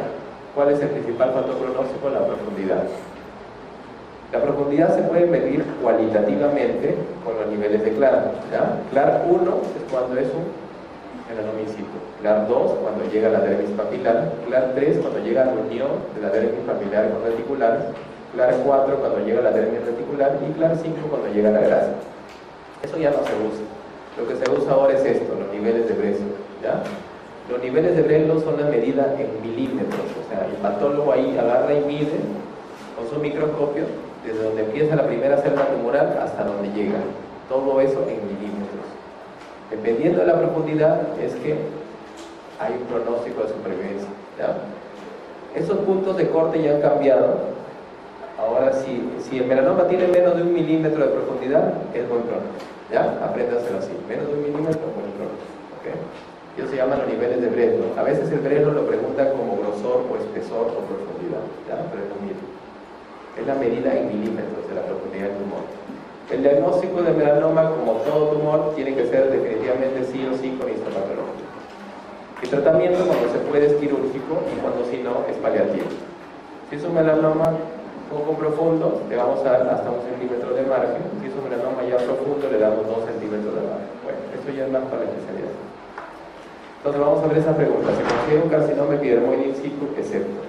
¿cuál es el principal factor pronóstico? La profundidad. La profundidad se puede medir cualitativamente con los niveles de Clark, ¿ya? Clark 1 es cuando es un melanoma in situ. CLAR 2 cuando llega a la dermis papilar, CLAR 3 cuando llega a la unión de la dermis papilar con reticular, CLAR 4 cuando llega a la dermis reticular y CLAR 5 cuando llega a la grasa. Eso ya no se usa. Lo que se usa ahora es esto, los niveles de Breslow, ¿ya? Los niveles de Breslow son una medida en milímetros, o sea, el patólogo ahí agarra y mide con su microscopio desde donde empieza la primera célula tumoral hasta donde llega. Todo eso en milímetros. Dependiendo de la profundidad es que hay un pronóstico de supervivencia, ¿ya? Esos puntos de corte ya han cambiado. Ahora, si el melanoma tiene menos de 1 milímetro de profundidad, es buen pronóstico, ¿ya? Apréndaselo así, menos de 1 milímetro, buen pronóstico, ¿ok? Ellos se llaman los niveles de Breslow. A veces el Breslow lo preguntan como grosor o espesor o profundidad, ¿ya? Pero es lo mismo. Es la medida en milímetros de la profundidad del tumor. El diagnóstico de melanoma, como todo tumor, tiene que ser definitivamente sí o sí con histopatología. El tratamiento, cuando se puede, es quirúrgico y cuando sí no, es paliativo. Si es un melanoma poco profundo, le vamos a dar hasta 1 centímetro de margen. Si es un melanoma ya profundo, le damos 2 centímetros de margen. Bueno, eso ya es más para la especialidad. Entonces vamos a ver esa pregunta. ¿Se considera un carcinoma epidermoide in situ excepto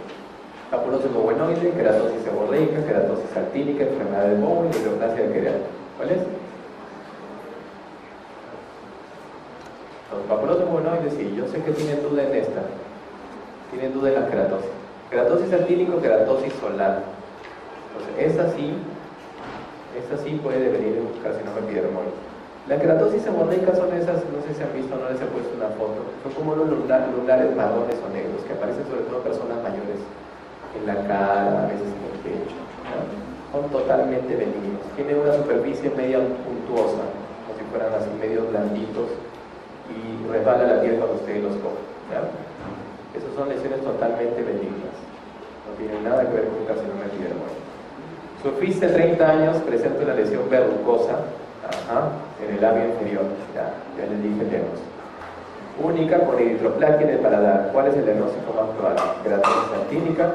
papulosis bobonoide, queratosis seborreica, queratosis actínica, enfermedad de Bowen y neoplasia de Queralt? ¿Cuál es? Los papulosis bobonoide, sí, yo sé que tienen duda en esta. Tienen duda en la queratosis. Queratosis actínica o queratosis solar. Entonces, esa sí puede venir un carcinoma epidermoide. La queratosis seborreica son esas, no sé si han visto, no les he puesto una foto. Son como unos lunares marrones o negros que aparecen sobre todo en personas mayores. En la cara, a veces en el pecho, ¿no? Son totalmente benignos. Tienen una superficie media puntuosa, como si fueran así medio blanditos, y resbala la piel cuando ustedes los cogen, ¿no? Esas son lesiones totalmente benignas, no tienen nada que ver con un carcinoma epidermoide. Sufriste 30 años, presenta una lesión verrucosa, en el labio inferior, ya les dije el diagnóstico. Única con eritroplaquia en el paladar. ¿Cuál es el diagnóstico más probable? Queratosis actínica,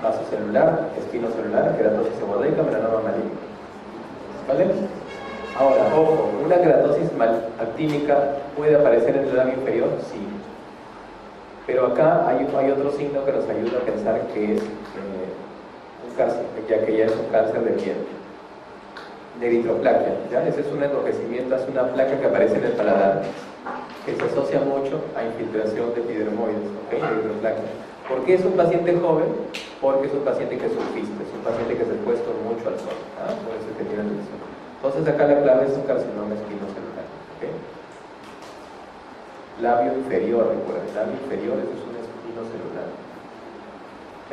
vasocelular, espinocelular, queratosis seborreica, melanoma maligno. ¿Vale? Ahora, ojo, ¿una queratosis actínica puede aparecer en el labio inferior? Sí. Pero acá hay otro signo que nos ayuda a pensar que es un cáncer, ya que ya es un cáncer de piel. De eritroplaquia, ¿ya? Ese es un enrojecimiento, es una placa que aparece en el paladar, que se asocia mucho a infiltración de epidermoides, ¿ok? Eritroplaquia. ¿Por qué es un paciente joven? Porque es un paciente que surfiste, es un paciente que se ha expuesto mucho al sol, ¿ah? Por eso es que tiene lesión. Entonces acá la clave es un carcinoma espinocelular, ¿ok? Labio inferior, recuerden, labio inferior es un espinocelular.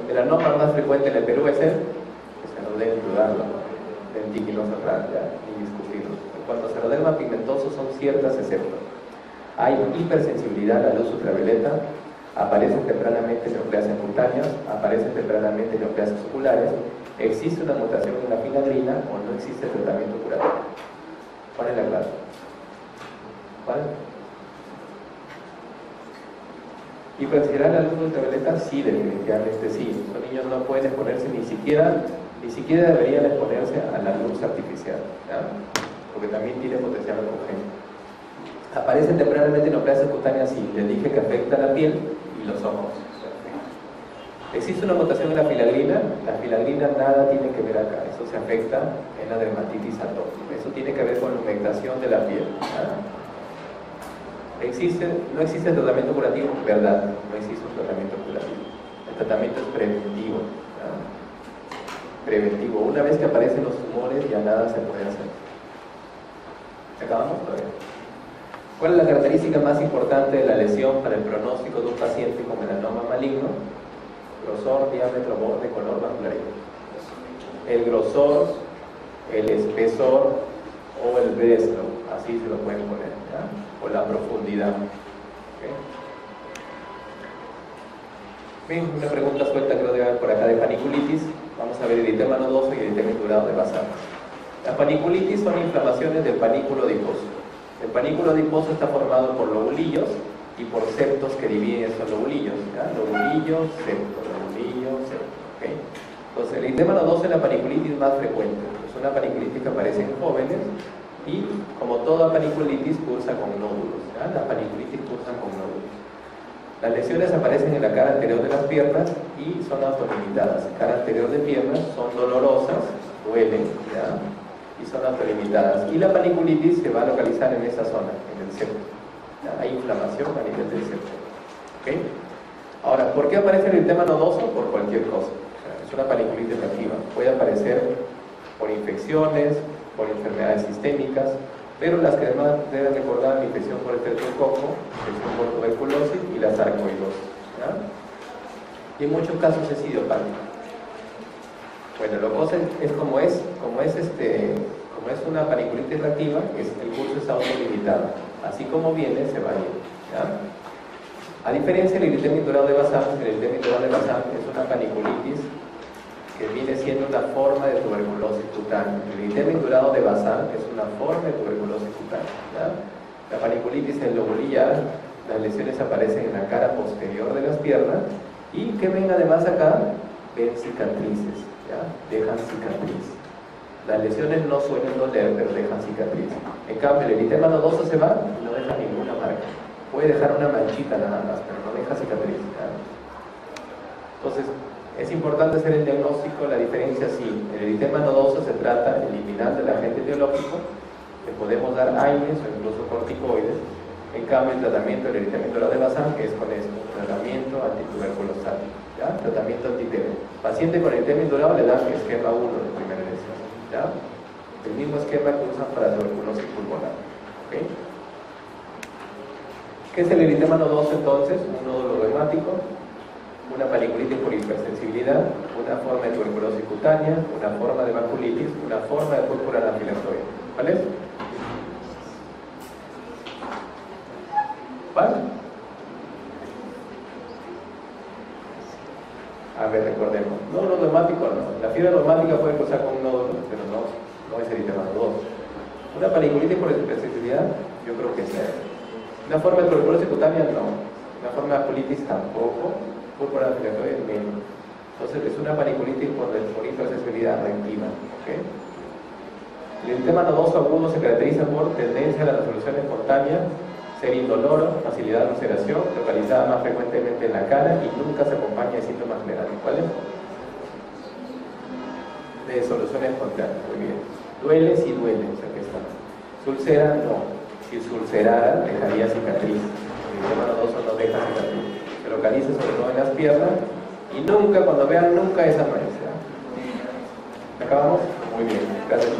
El melanoma más frecuente en el Perú es el, que no deben dudarlo, lentiquinoso raro, ya, indiscutible. En cuanto a seroderma pigmentoso, son ciertas exceptos. Hay hipersensibilidad a la luz ultravioleta, aparecen tempranamente neoplasias cutáneas, aparecen tempranamente neoplasias oculares, existe una mutación en la filagrina o no existe tratamiento curativo. ¿Cuál es la clave? ¿Cuál? ¿Hipersensibilidad a la luz ultravioleta? Sí, definitivamente sí. Los niños no pueden exponerse ni siquiera deberían exponerse a la luz artificial, ¿ya? Porque también tiene potencial oncogénico. Aparecen tempranamente neoplasias cutáneas, sí, les dije que afecta la piel y los ojos. Existe una mutación en la filagrina nada tiene que ver acá, eso se afecta en la dermatitis atópica, eso tiene que ver con la humectación de la piel, ¿ya? No existe tratamiento curativo, verdad, no existe un tratamiento curativo, el tratamiento es preventivo, ¿ya? Preventivo. Una vez que aparecen los tumores ya nada se puede hacer. ¿Acabamos todavía? ¿Cuál es la característica más importante de la lesión para el pronóstico de un paciente con melanoma maligno? Grosor, diámetro, borde, color, vascularidad. El grosor, el espesor o el Breslow, así se lo pueden poner, ¿ya? O la profundidad. ¿Okay? Bien, una pregunta suelta que lo debe haber por acá de paniculitis. Vamos a ver eritema nodoso y eritema indurado de Basal. La paniculitis son inflamaciones del panículo adiposo. El panículo adiposo está formado por lobulillos y por septos que dividen esos lobulillos, ¿ya? Lobulillo, septo, ¿okay? Entonces el eritema nodoso es la paniculitis más frecuente. Es una paniculitis que aparece en jóvenes Y como toda paniculitis cursa con nódulos, ¿ya? La paniculitis cursa con nódulos. Las lesiones aparecen en la cara anterior de las piernas y son autolimitadas. Cara anterior de piernas son dolorosas, duelen, ¿ya? Y son autolimitadas. Y la paniculitis se va a localizar en esa zona, en el septo. ¿Ya? Hay inflamación a nivel del septo. ¿Okay? Ahora, ¿por qué aparece el eritema nodoso? Por cualquier cosa. O sea, es una paniculitis reactiva. Puede aparecer por infecciones, por enfermedades sistémicas, pero las que además deben recordar la infección por estreptococo, infección por tuberculosis y la sarcoidosis, ¿ya? Y en muchos casos es idiopática. Bueno, la cosa es como es una paniculitis reactiva, el curso es autolimitado. Así como viene, se va a ir, ¿ya? A diferencia del eritema indurado de Bazán, el eritema indurado de Bazán es una paniculitis que viene siendo una forma de tuberculosis cutánea. El eritema indurado de Bazán es una forma de tuberculosis cutánea, ¿ya? La paniculitis en lobulillar, las lesiones aparecen en la cara posterior de las piernas y que ven además acá, ven cicatrices, ¿ya? Dejan cicatriz. Las lesiones no suelen doler, pero dejan cicatriz. En cambio, el eritema nodoso se va y no deja ninguna marca. Puede dejar una manchita nada más, pero no deja cicatriz, ¿ya? Entonces, es importante hacer el diagnóstico. La diferencia sí, el eritema nodoso se trata eliminando el agente etiológico, le podemos dar AINES o incluso corticoides. En cambio, el tratamiento del eritema indurado de Bazán es con esto, tratamiento antituberculosal, ¿ya? Tratamiento anti-TB. Paciente con eritema indurado le dan esquema 1 de primera elección, ¿ya? El mismo esquema que usan para tuberculosis pulmonar, ¿okay? ¿Qué es el eritema nodoso entonces? Un nódulo reumático, una paniculitis por hipersensibilidad, una forma de tuberculosis cutánea, una forma de vasculitis, una forma de púrpura anafilaxoide. ¿Vale? ¿Vale? A ver, recordemos. Nódulo reumático no. La fiebre reumática puede causar con un nódulo, pero no es eritema nodoso. Una paniculitis por hipersensibilidad, yo creo que sí. Una forma de tuberculosis cutánea no. Una forma de vasculitis tampoco. Púrpura anafilaxoide menos. Entonces es una paniculitis por hipersensibilidad reactiva, ¿okay? El eritema nodoso agudo se caracteriza por tendencia a la resolución espontánea, ser indoloro, facilidad de ulceración, localizada más frecuentemente en la cara y nunca se acompaña de síntomas generales. ¿Cuáles? De solución espontánea, muy bien. Duele, sí duele, o sea que está. ¿Se ulcera? No. Si se ulcerara, dejaría cicatriz. El eritema nodoso no deja cicatriz. Se localiza sobre todo en las piernas y nunca, cuando vean, nunca esa mancha. ¿Acabamos? Muy bien, gracias.